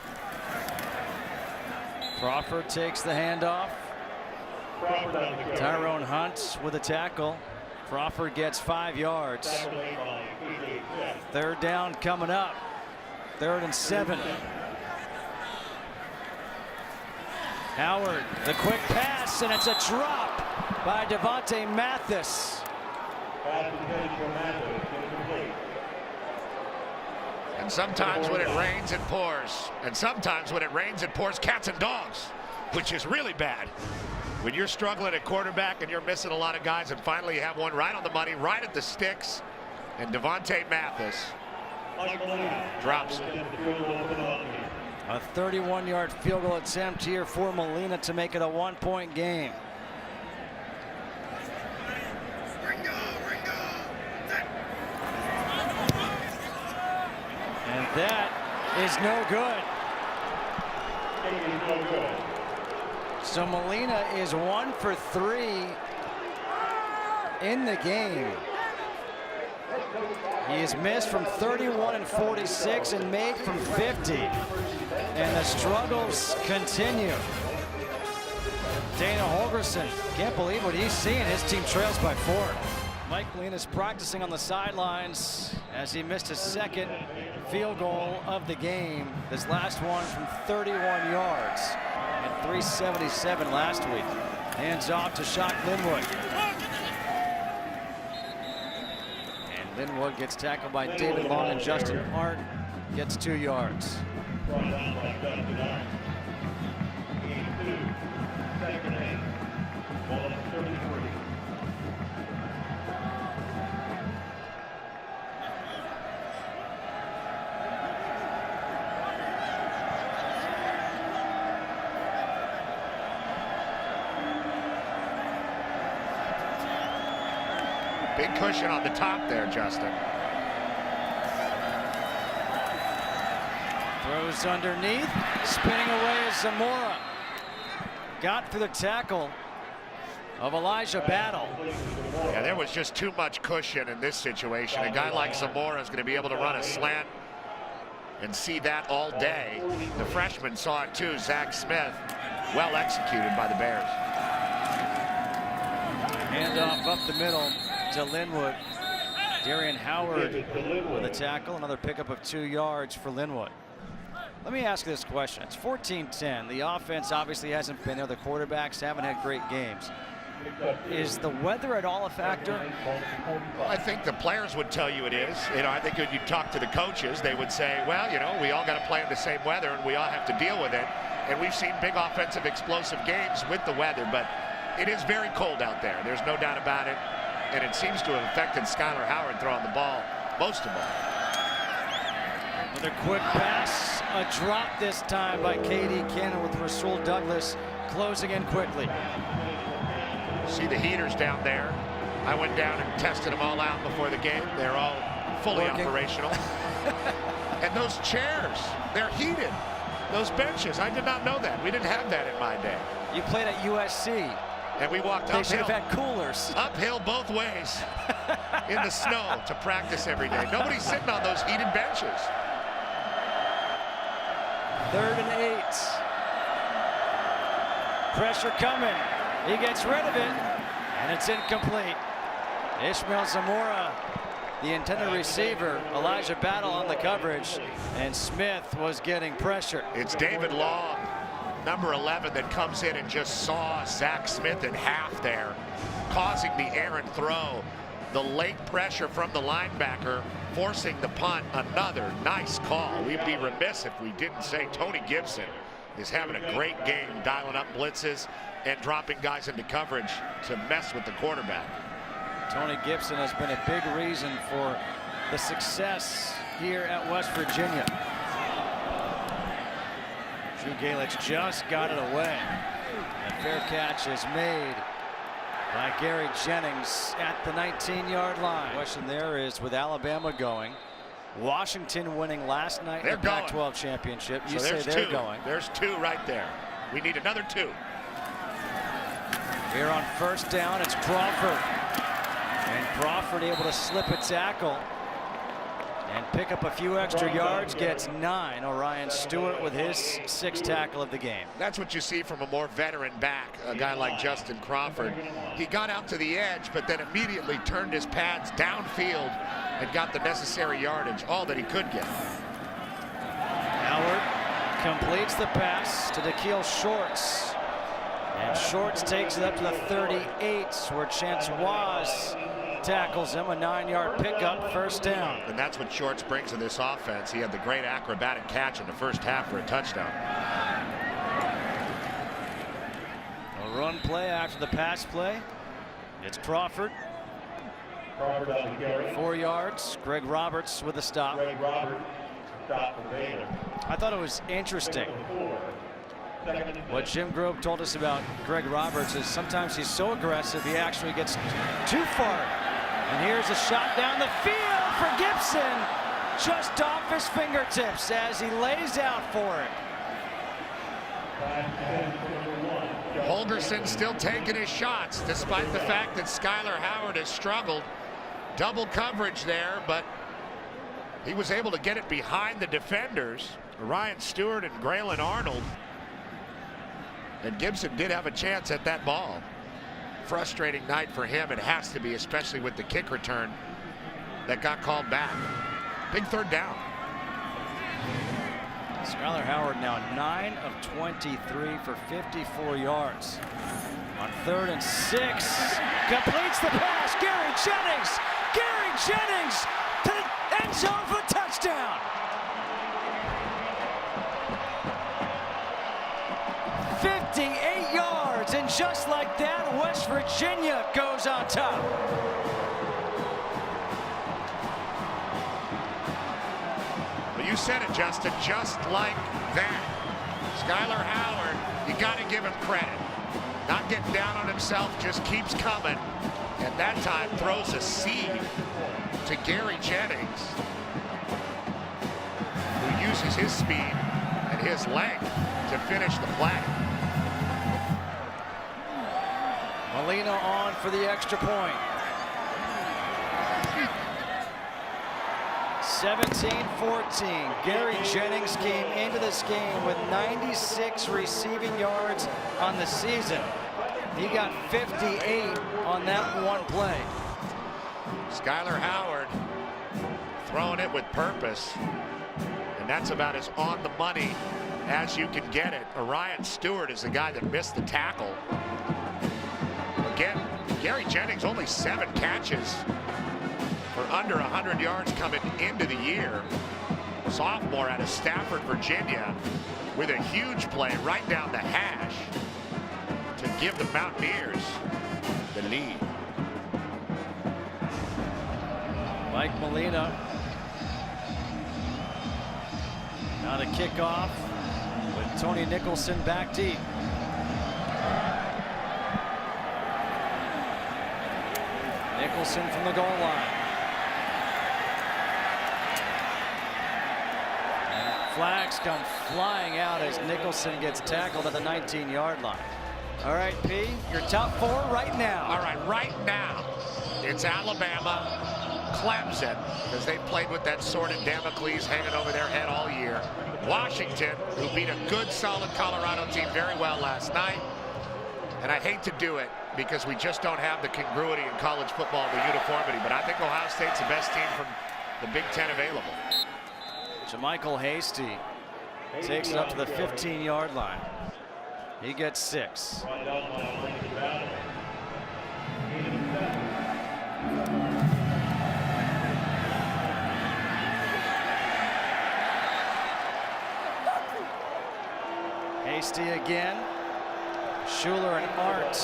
Crawford takes the handoff. Tyrone Hunt with a tackle. Crawford gets 5 yards. 3rd down coming up. 3rd and 7. Howard, the quick pass, and it's a drop by Devontae Mathis. And sometimes when it rains, it pours. And sometimes when it rains, it pours cats and dogs, which is really bad. When you're struggling at quarterback and you're missing a lot of guys, and finally you have one right on the money, right at the sticks, and Devontae Mathis drops it. A 31-yard field goal attempt here for Molina to make it a 1-point game. And that is no good. So Molina is 1 for 3 in the game. He is missed from 31 and 46 and made from 50. And the struggles continue. Dana Holgerson can't believe what he's seeing. His team trails by 4. Mike Lean is practicing on the sidelines as he missed his 2nd field goal of the game. His last one from 31 yards at 377 last week. Hands off to Shock Linwood. And Linwood gets tackled by David Long, and Justin Hart gets 2 yards. Big cushion on the top there, Justin. Throws underneath, spinning away is Zamora. Got through the tackle of Elijah Battle. Yeah, there was just too much cushion in this situation. A guy like Zamora is going to be able to run a slant and see that all day. The freshman saw it too, Zach Smith. Well executed by the Bears. Handoff up the middle to Linwood. Darian Howard with a tackle, another pickup of 2 yards for Linwood. Let me ask this question. It's 14-10. The offense obviously hasn't been there. The quarterbacks haven't had great games. Is the weather at all a factor? Well, I think the players would tell you it is. You know, I think when you talk to the coaches, they would say, well, you know, we all got to play in the same weather and we all have to deal with it. And we've seen big offensive explosive games with the weather, but it is very cold out there. There's no doubt about it. And it seems to have affected Skylar Howard throwing the ball most of all. Another quick pass, a drop this time by K.D. Cannon with Rasul Douglas closing in quickly. See the heaters down there. I went down and tested them all out before the game. They're all fully operational. And those chairs, they're heated. Those benches, I did not know that. We didn't have that in my day. You played at USC. And we walked They uphill. should have had coolers. Uphill both ways in the snow to practice every day. Nobody's sitting on those heated benches. 3rd and 8. Pressure coming. He gets rid of it, and it's incomplete. Ishmael Zamora, the intended receiver. Elijah Battle on the coverage, and Smith was getting pressure. It's David Long, number 11, that comes in and just saw Zach Smith in half there, causing the errant throw. The late pressure from the linebacker, forcing the punt. Another nice call. We'd be remiss if we didn't say Tony Gibson is having a great game, dialing up blitzes and dropping guys into coverage to mess with the quarterback. Tony Gibson has been a big reason for the success here at West Virginia. Drew Galich just got it away. A fair catch is made by Gary Jennings at the 19-yard line. Question there is, with Alabama going, Washington winning last night in the Pac-12 championship. You say they're going. There's 2 right there. We need another 2. Here on 1st down, it's Crawford. And Crawford able to slip a tackle and pick up a few extra yards, gets 9. Orion Stewart with his 6th tackle of the game. That's what you see from a more veteran back, a guy like Justin Crawford. He got out to the edge, but then immediately turned his pads downfield and got the necessary yardage, all that he could get. Howard completes the pass to Dakeil Shorts. And Shorts takes it up to the 38, where Chance Waz tackles him. A 9-yard pickup, 1st down. And that's what Shorts brings to this offense. He had the great acrobatic catch in the 1st half for a touchdown. A run play after the pass play. It's Crawford. 4 yards. Greg Roberts with a stop. I thought it was interesting. What Jim Grove told us about Greg Roberts is sometimes he's so aggressive he actually gets too far. And here's a shot down the field for Gibson, just off his fingertips as he lays out for it. Holgerson still taking his shots despite the fact that Skylar Howard has struggled. Double coverage there, but he was able to get it behind the defenders, Ryan Stewart and Graylin Arnold. And Gibson did have a chance at that ball. Frustrating night for him. It has to be, especially with the kick return that got called back. Big 3rd down. Skylar Howard now 9 of 23 for 54 yards. On 3rd and 6, completes the pass. Gary Jennings Jennings to the end zone for a touchdown. 58 yards, and just like that, West Virginia goes on top. Well, you said it, Justin, just like that. Skyler Howard, you got to give him credit. Not getting down on himself, just keeps coming. And that time throws a seed to Gary Jennings, who uses his speed and his length to finish the play. Molina on for the extra point. 17-14. Gary Jennings came into this game with 96 receiving yards on the season. He got 58 on that one play. Skyler Howard throwing it with purpose, and that's about as on the money as you can get it. Orion Stewart is the guy that missed the tackle. Again, Gary Jennings only 7 catches for under 100 yards coming into the year. Sophomore out of Stafford, Virginia, with a huge play right down the hash to give the Mountaineers the lead. Mike Molina. Now the kickoff with Tony Nicholson back deep. Nicholson from the goal line. And flags come flying out as Nicholson gets tackled at the 19-yard line. All right, P, your top 4 right now. All right, right now, it's Alabama, Clemson, because they played with that sword of Damocles hanging over their head all year. Washington, who beat a good, solid Colorado team very well last night. And I hate to do it because we just don't have the congruity in college football, the uniformity, but I think Ohio State's the best team from the Big Ten available. JaMycal Hasty takes it up to the 15-yard line. He gets 6. Hasty again. Schuler and Art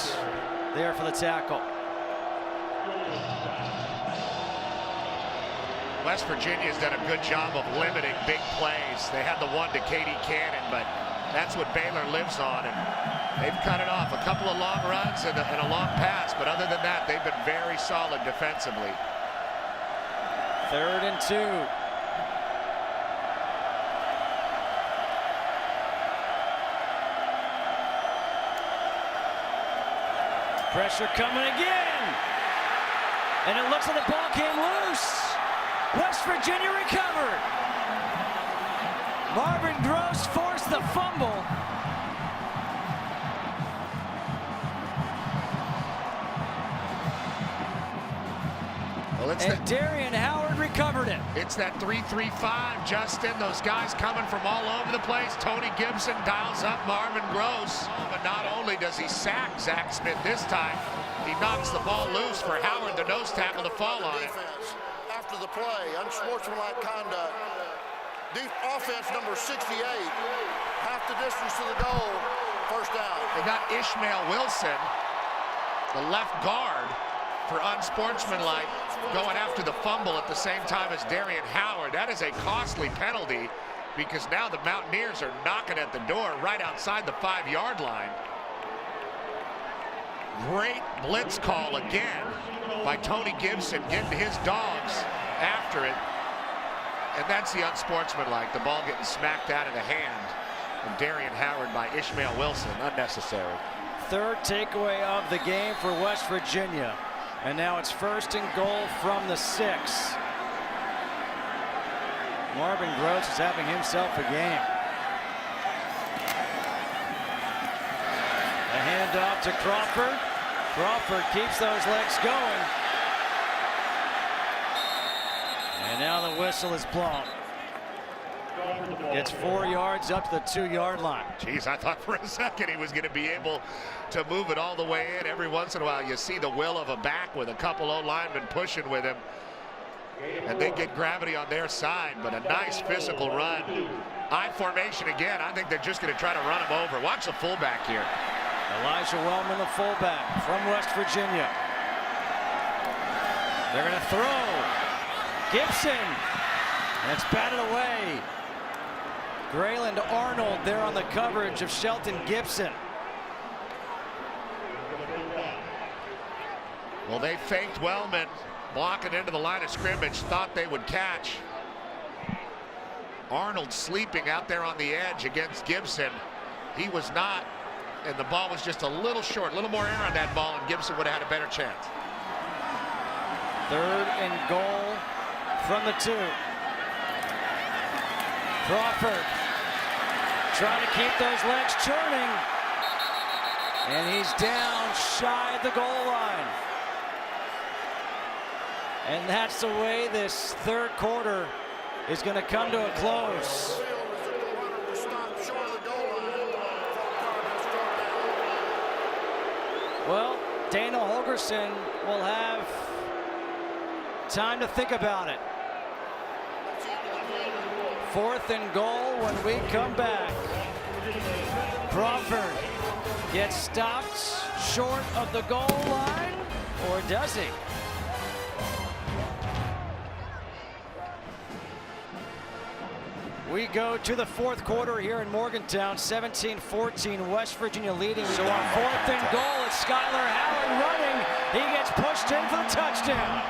there for the tackle. West Virginia's done a good job of limiting big plays. They had the one to Katie Cannon, but that's what Baylor lives on, and they've cut it off. A couple of long runs and a long pass, but other than that, they've been very solid defensively. 3rd and 2. Pressure coming again. And it looks like the ball came loose. West Virginia recovered. Marvin Gross forced the fumble. Well, and Darian Howard recovered it. It's that 3-3-5, Justin. Those guys coming from all over the place. Tony Gibson dials up Marvin Gross. But not only does he sack Zach Smith this time, he knocks the ball loose for Howard, the nose tackle, to fall on it. After the play, unsportsmanlike conduct. Offense number 68, half the distance to the goal, first down. They got Ishmael Wilson, the left guard, for unsportsmanlike, going after the fumble at the same time as Darian Howard. That is a costly penalty because now the Mountaineers are knocking at the door right outside the 5-yard line. Great blitz call again by Tony Gibson, getting his dogs after it. And that's the unsportsmanlike, the ball getting smacked out of the hand of Darian Howard by Ishmael Wilson. Unnecessary. 3rd takeaway of the game for West Virginia. And now it's 1st and goal from the 6. Marvin Gross is having himself a game. A handoff to Crawford. Crawford keeps those legs going. And now the whistle is blown. It's 4 yards up to the 2-yard line. Geez, I thought for a second he was going to be able to move it all the way in. Every once in a while you see the will of a back with a couple O linemen pushing with him. and they get gravity on their side, but a nice physical run. I formation again. I think they're just going to try to run him over. Watch the fullback here. Elijah Wellman, the fullback from West Virginia. They're going to throw. Gibson. And it's batted away. Grayland Arnold there on the coverage of Shelton Gibson. Well, they faked Wellman, blocking into the line of scrimmage, thought they would catch. Arnold sleeping out there on the edge against Gibson. He was not, and the ball was just a little short, a little more air on that ball, and Gibson would have had a better chance. 3rd and goal from the 2. Crawford trying to keep those legs churning, and he's down shy of the goal line. And that's the way this 3rd quarter is going to come to a close. Well, Dana Holgerson will have time to think about it. 4th and goal when we come back. Crawford gets stopped short of the goal line, or does he? We go to the 4th quarter here in Morgantown, 17-14, West Virginia leading. So on 4th and goal, it's Skylar Howard running. He gets pushed in for the touchdown.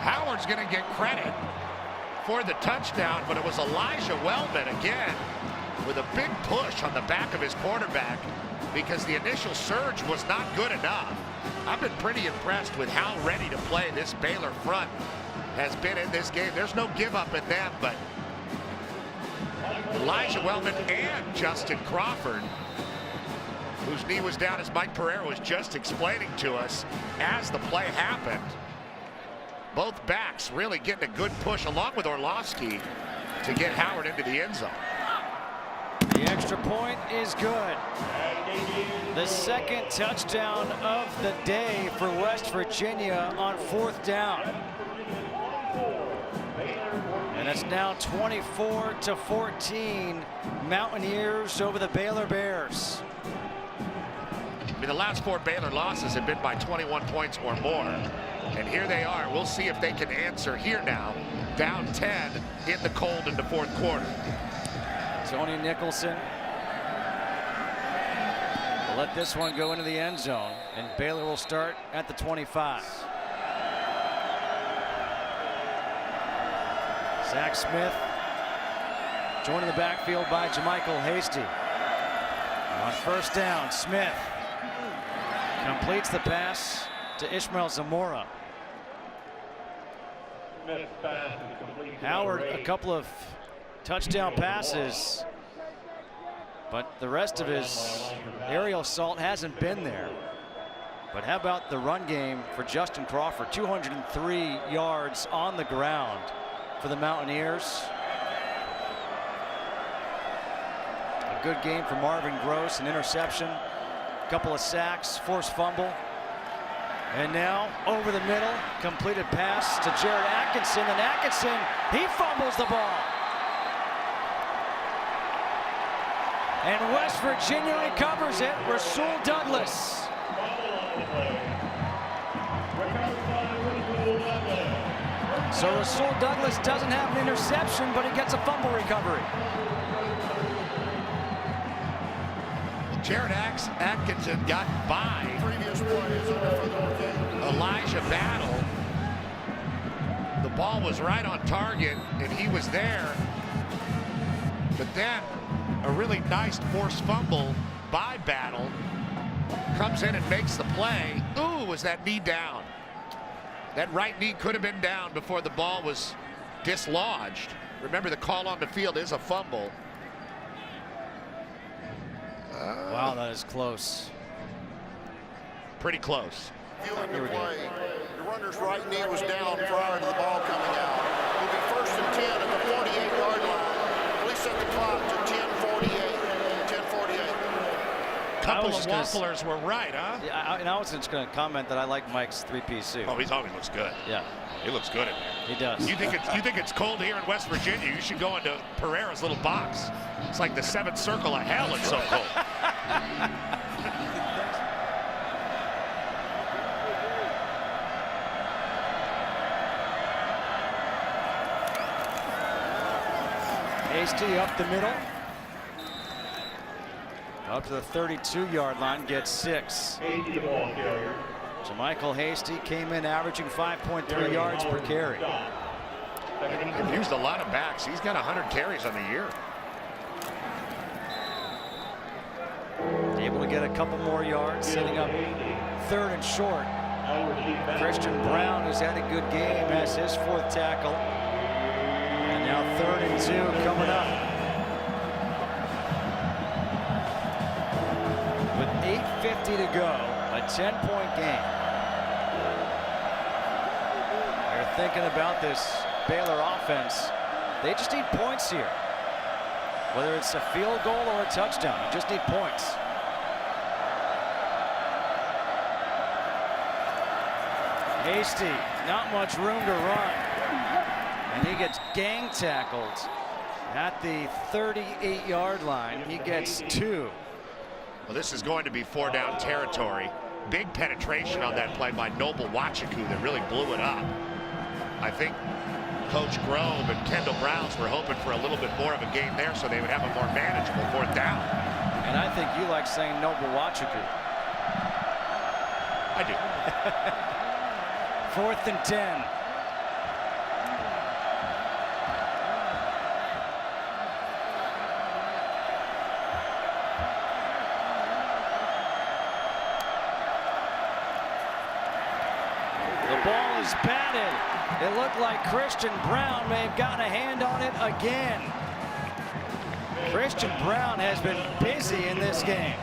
Howard's going to get credit for the touchdown, but it was Elijah Wellman again with a big push on the back of his quarterback because the initial surge was not good enough. I've been pretty impressed with how ready to play this Baylor front has been in this game. There's no give up in them, but Elijah Wellman and Justin Crawford, whose knee was down, as Mike Pereira was just explaining to us as the play happened. Both backs really getting a good push along with Orlovsky to get Howard into the end zone. The extra point is good. The 2nd touchdown of the day for West Virginia on 4th down. And it's now 24-14, Mountaineers over the Baylor Bears. I mean, the last 4 Baylor losses have been by 21 points or more. And here they are. We'll see if they can answer here now. Down 10 in the cold in the 4th quarter. Tony Nicholson will let this one go into the end zone, and Baylor will start at the 25. Zach Smith joined in the backfield by JaMychal Hasty. On 1st down, Smith completes the pass to Ishmael Zamora. Howard, a couple of touchdown passes, but the rest of his aerial assault hasn't been there. But how about the run game for Justin Crawford? 203 yards on the ground for the Mountaineers. A good game for Marvin Gross, an interception, a couple of sacks, forced fumble. And now over the middle, completed pass to Jared Atkinson, and Atkinson, he fumbles the ball. And West Virginia recovers it. Rasul Douglas. So Rasul Douglas doesn't have an interception, but he gets a fumble recovery. Jared Atkinson got by Elijah Battle. The ball was right on target, and he was there. But then a really nice forced fumble by Battle. Comes in and makes the play. Ooh, was that knee down? That right knee could have been down before the ball was dislodged. Remember, the call on the field is a fumble. Wow, that is close. Pretty close. Viewing the play, the runner's right knee was down prior to the ball coming out. It'll be 1st and 10 at the 48-yard line. Please set the clock to 10:48. 10:48. couple of wafflers were right, huh? Yeah, I was just going to comment that I like Mike's three-piece suit. Oh, he always looks good. Yeah. He looks good in there. He does. You think it's cold here in West Virginia? You should go into Pereira's little box. It's like the seventh circle of hell. It's so cold. Hasty up the middle. Up to the 32-yard line, gets 6. So Michael Hasty came in averaging 5.3 yards per carry. They've used a lot of backs. He's got 100 carries on the year. Able to get a couple more yards, setting up 3rd and short. Christian Brown has had a good game as his 4th tackle. And now 3rd and 2 coming up. With 8:50 to go, a 10-point game. They're thinking about this Baylor offense. They just need points here. Whether it's a field goal or a touchdown, you just need points. Hasty, not much room to run. And he gets gang tackled at the 38-yard line. He gets 2. Well, this is going to be 4-down territory. Big penetration on that play by Noble Wachiku that really blew it up. I think Coach Grove and Kendall Browns were hoping for a little bit more of a game there so they would have a more manageable 4th down. And I think you like saying Noble Wachiku. I do. 4th and 10. The ball is batted. It looked like Christian Brown may have gotten a hand on it again. Christian Brown has been busy in this game.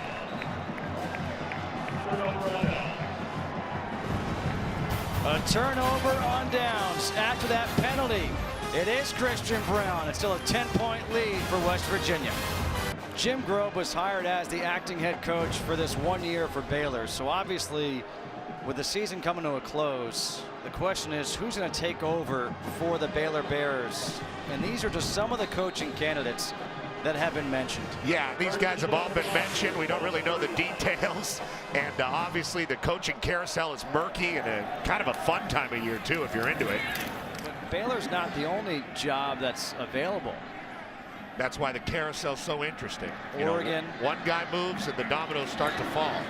A turnover on downs after that penalty. It is Christian Brown. It's still a 10-point lead for West Virginia. Jim Grove was hired as the acting head coach for this 1 year for Baylor. So obviously, with the season coming to a close, the question is who's going to take over for the Baylor Bears? And these are just some of the coaching candidates that have been mentioned. Yeah, these guys have all been mentioned. We don't really know the details. And obviously the coaching carousel is murky and a kind of a fun time of year too if you're into it. But Baylor's not the only job that's available. That's why the carousel's so interesting. Oregon. You know, one guy moves and the dominoes start to fall.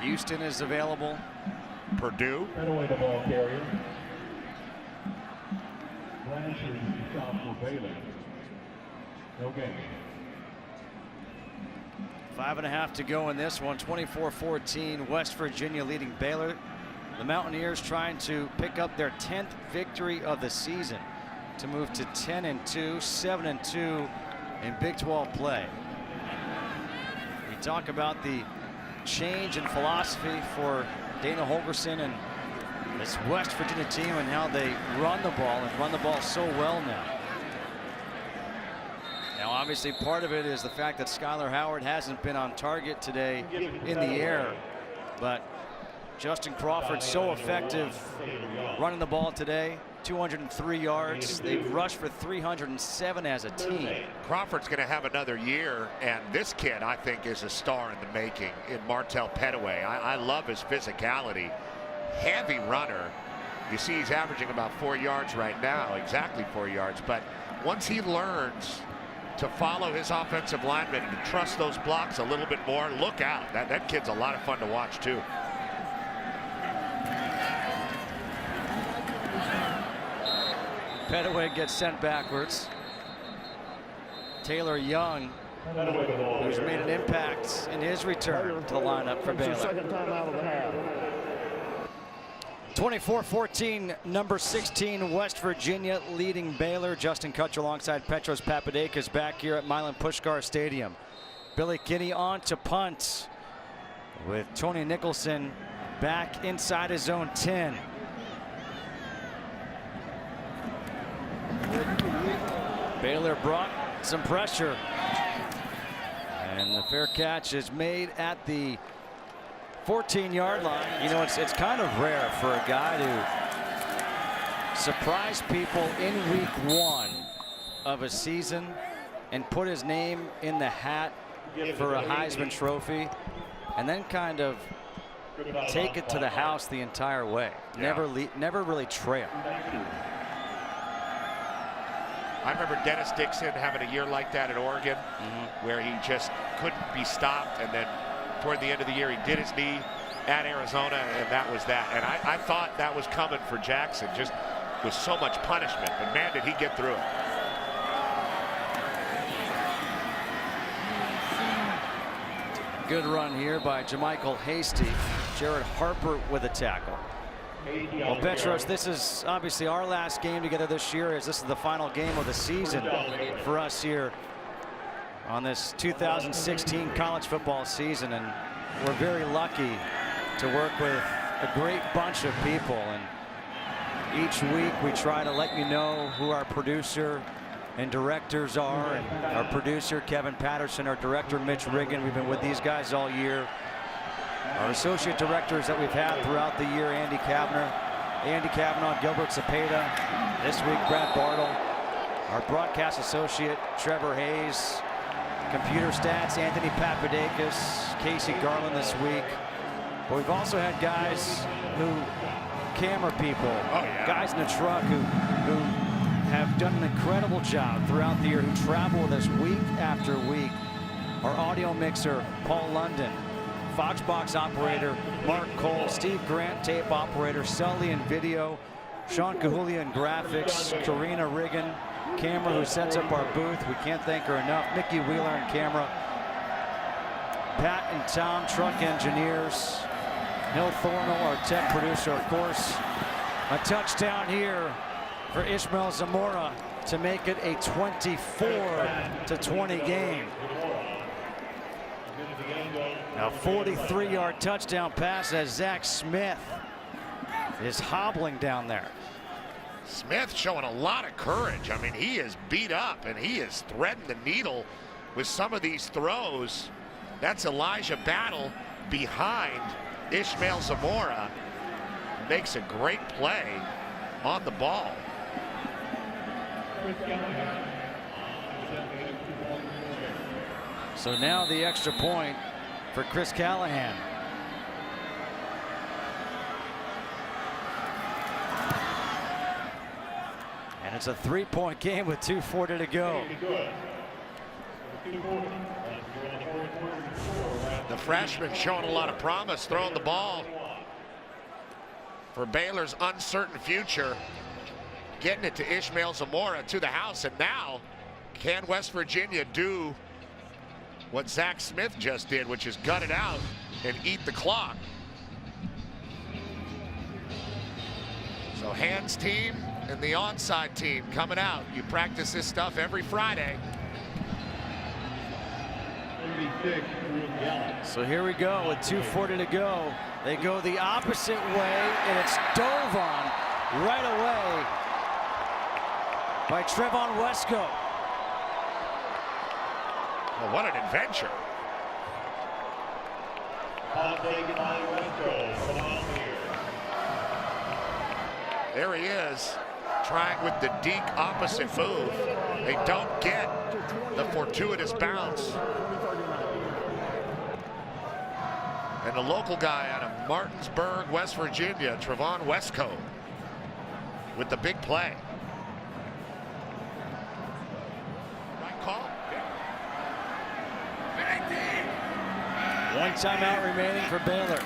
Houston is available. Purdue. And away the ball carrier. Blanchard is the stop for Baylor. No gain. 5.5 to go in this one. 24-14. West Virginia leading Baylor. The Mountaineers trying to pick up their 10th victory of the season to move to 10-2, 7-2 in Big 12 play. We talk about the change in philosophy for Dana Holgorsen and this West Virginia team and how they run the ball and run the ball so well now. Now obviously part of it is the fact that Skylar Howard hasn't been on target today in the air, but Justin Crawford so effective running the ball today. 203 yards. They've rushed for 307 as a team. Crawford's going to have another year, and this kid I think is a star in the making in Martell Pettaway. I love his physicality. Heavy runner. You see he's averaging about 4 yards right now, exactly 4 yards, but once he learns to follow his offensive linemen and to trust those blocks a little bit more, look out. That kid's a lot of fun to watch too. Pettaway gets sent backwards. Taylor Young, who's made an impact in his return to the lineup for Baylor. Second time out of the half. 24-14, number 16, West Virginia leading Baylor. Justin Kutcher alongside Petros Papadakis back here at Milan Puskar Stadium. Billy Kinney on to punt with Tony Nicholson back inside his own 10. Baylor brought some pressure. And the fair catch is made at the 14-yard line. You know, it's kind of rare for a guy to surprise people in week 1 of a season and put his name in the hat for a Heisman Trophy and then kind of take it to the house the entire way. Yeah. Never really trail. I remember Dennis Dixon having a year like that at Oregon, where he just couldn't be stopped, and then toward the end of the year he did his knee at Arizona, and that was that. And I thought that was coming for Jackson, just with so much punishment, but man, did he get through it. Good run here by Jermichael Hasty. Jared Harper with a tackle. Well, Petros, this is obviously our last game together this year, as this is the final game of the season for us here on this 2016 college football season, and we're very lucky to work with a great bunch of people, and each week we try to let you know who our producer and directors are, and our producer Kevin Patterson, our director Mitch Riggin. We've been with these guys all year. Our associate directors that we've had throughout the year, Andy Kavanaugh, Gilbert Cepeda. This week, Brad Bartle. Our broadcast associate, Trevor Hayes. Computer stats, Anthony Papadakis, Casey Garland this week. But we've also had guys camera people, guys in the truck who have done an incredible job throughout the year, who travel with us week after week. Our audio mixer, Paul London. Foxbox operator, Mark Cole. Steve Grant, tape operator. Sully in video. Sean Cahulia in graphics. Karina Riggin, camera, who sets up our booth. We can't thank her enough. Mickey Wheeler in camera. Pat and Tom, truck engineers. Hill Thornell, our tech producer, of course. A touchdown here for Ishmael Zamora to make it a 24-20 game. Now 43-yard touchdown pass as Zach Smith is hobbling down there. Smith showing a lot of courage. I mean, he is beat up and he is threading the needle with some of these throws. That's Elijah Battle behind Ishmael Zamora. Makes a great play on the ball. So now the extra point for Chris Callahan. And it's a 3-point game with 2:40 to go. The freshman showing a lot of promise, throwing the ball for Baylor's uncertain future. Getting it to Ishmael Zamora to the house, and now can West Virginia do what Zach Smith just did, which is gut it out and eat the clock? So hands team and the onside team coming out. You practice this stuff every Friday. So here we go with 2:40 to go. They go the opposite way, and it's dove on right away by Trevon Wesco. Well, what an adventure. There he is, trying with the deke opposite move. They don't get the fortuitous bounce. And the local guy out of Martinsburg, West Virginia, Trevon Wesco, with the big play. Right call? One timeout remaining for Baylor.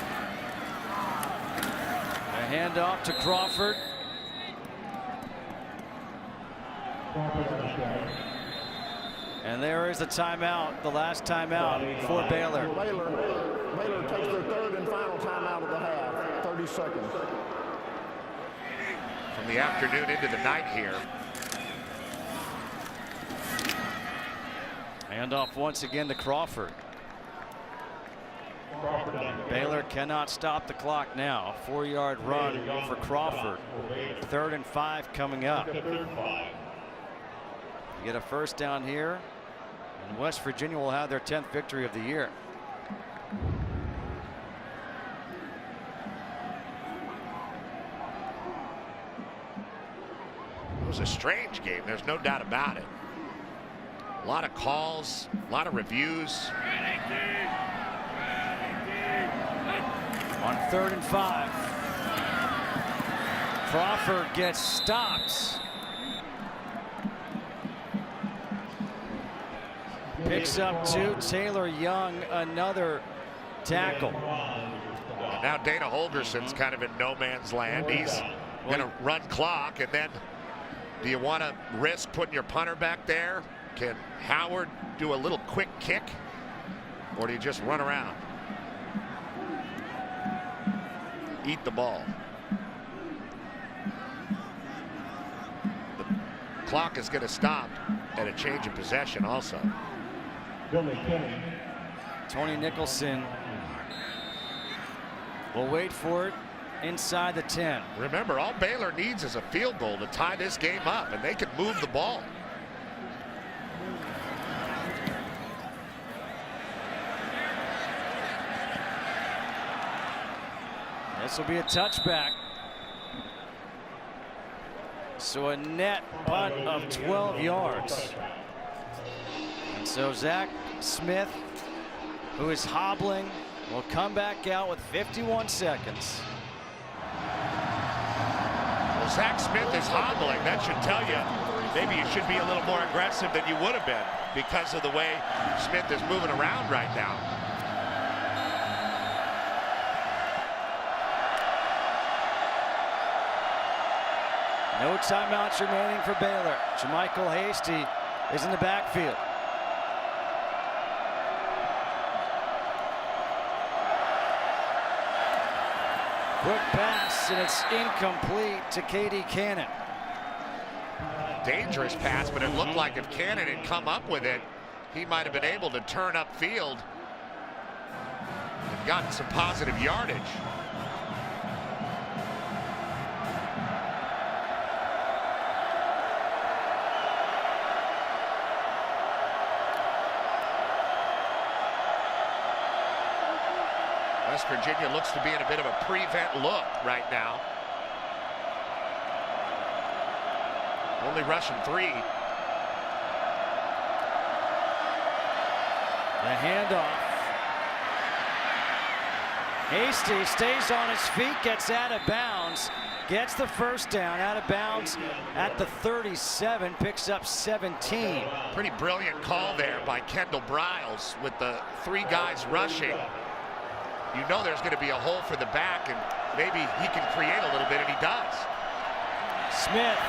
A handoff to Crawford. And there is the timeout, the last timeout for Baylor. Baylor takes their third and final timeout of the half. 30 seconds. From the afternoon into the night here. Handoff once again to Crawford. Baylor cannot stop the clock now. A 4-yard run for Crawford. 3rd and 5 coming up. Get a first down here, and West Virginia will have their 10th victory of the year. It was a strange game. There's no doubt about it. A lot of calls, a lot of reviews. On 3rd and 5. Crawford gets stopped. Picks up 2. Taylor Young, another tackle. Now Dana Holgerson's kind of in no man's land. He's going to run clock, and then do you want to risk putting your punter back there? Can Howard do a little quick kick, or do you just run around? Eat the ball. The clock is going to stop at a change of possession also. Tony Nicholson will wait for it inside the 10. Remember, all Baylor needs is a field goal to tie this game up, and they can move the ball. This will be a touchback. So a net punt of 12 yards. And so Zach Smith, who is hobbling, will come back out with 51 seconds. Well, Zach Smith is hobbling. That should tell you maybe you should be a little more aggressive than you would have been because of the way Smith is moving around right now. No timeouts remaining for Baylor. Jermichael Hasty is in the backfield. Quick pass, and it's incomplete to Katie Cannon. Dangerous pass, but it looked like if Cannon had come up with it, he might have been able to turn upfield and gotten some positive yardage. West Virginia looks to be in a bit of a prevent look right now. Only rushing 3. The handoff. Hasty stays on his feet, gets out of bounds, gets the first down, out of bounds at the 37, picks up 17. Pretty brilliant call there by Kendall Briles with the 3 guys rushing. You know there's going to be a hole for the back, and maybe he can create a little bit, and he does. Smith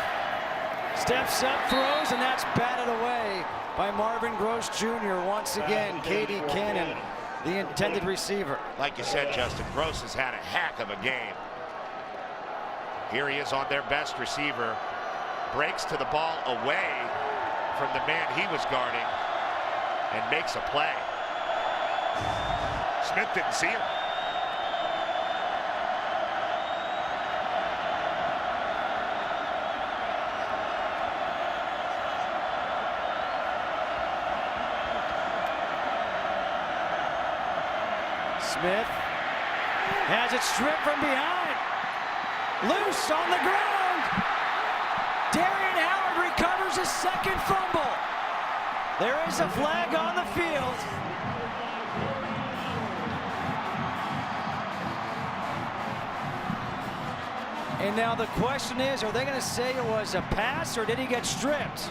steps up, throws, and that's batted away by Marvin Gross Jr. Once again, Katie Cannon, the intended receiver. Like you said, Justin, Gross has had a heck of a game. Here he is on their best receiver. Breaks to the ball away from the man he was guarding and makes a play. Smith didn't see him. Smith has it stripped from behind. Loose on the ground. Darian Howard recovers his second fumble. There is a flag on the field. And now the question is, are they going to say it was a pass or did he get stripped?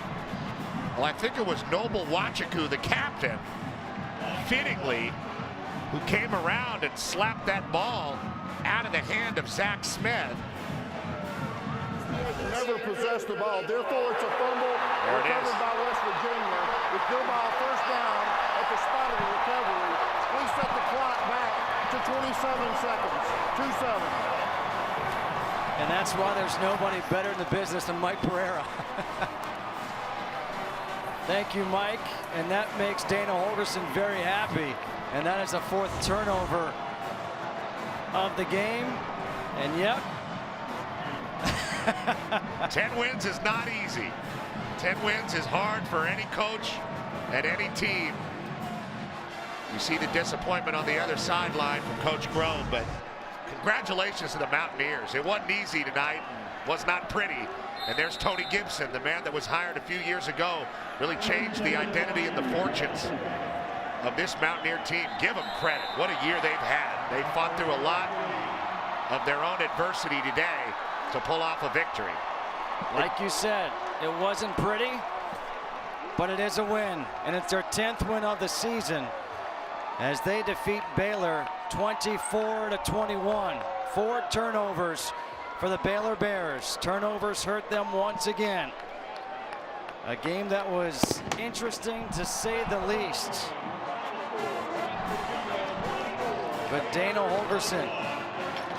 Well, I think it was Noble Wachiku, the captain, fittingly, who came around and slapped that ball out of the hand of Zach Smith. Never possessed the ball, therefore it's a fumble recovered by West Virginia. With Gilball first down at the spot of the recovery. We set the clock back to 27 seconds. 2-7. And that's why there's nobody better in the business than Mike Pereira. Thank you, Mike. And that makes Dana Holgerson very happy. And that is the 4th turnover of the game. And yep. 10 wins is not easy. 10 wins is hard for any coach and any team. You see the disappointment on the other sideline from Coach Grove, but congratulations to the Mountaineers. It wasn't easy tonight, and was not pretty. And there's Tony Gibson, the man that was hired a few years ago, really changed the identity and the fortunes of this Mountaineer team. Give them credit. What a year they've had. They fought through a lot of their own adversity today to pull off a victory. Like you said, it wasn't pretty, but it is a win, and it's their 10th win of the season as they defeat Baylor 24-21. 4 turnovers for the Baylor Bears. Turnovers hurt them once again. A game that was interesting to say the least. But Dana Holgerson,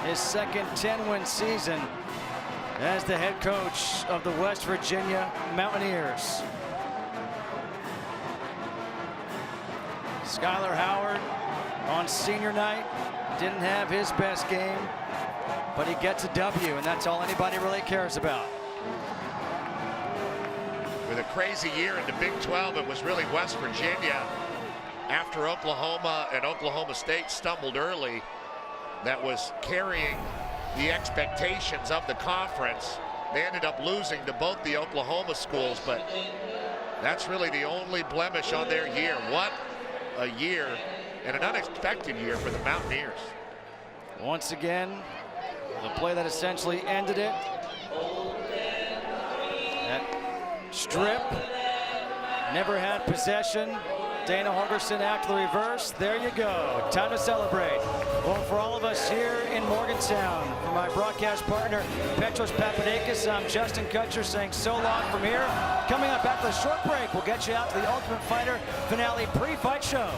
his second 10-win season as the head coach of the West Virginia Mountaineers. Skylar Howard on senior night didn't have his best game, but he gets a W, and that's all anybody really cares about. With a crazy year in the Big 12, it was really West Virginia, after Oklahoma and Oklahoma State stumbled early, that was carrying the expectations of the conference. They ended up losing to both the Oklahoma schools, but that's really the only blemish on their year. What a year, and an unexpected year for the Mountaineers. Once again, the play that essentially ended it. That strip, never had possession. Dana Holgerson after the reverse. There you go. Time to celebrate. Well, for all of us here in Morgantown, for my broadcast partner, Petros Papadakis, I'm Justin Kutcher saying so long from here. Coming up after the short break, we'll get you out to the Ultimate Fighter finale pre-fight show.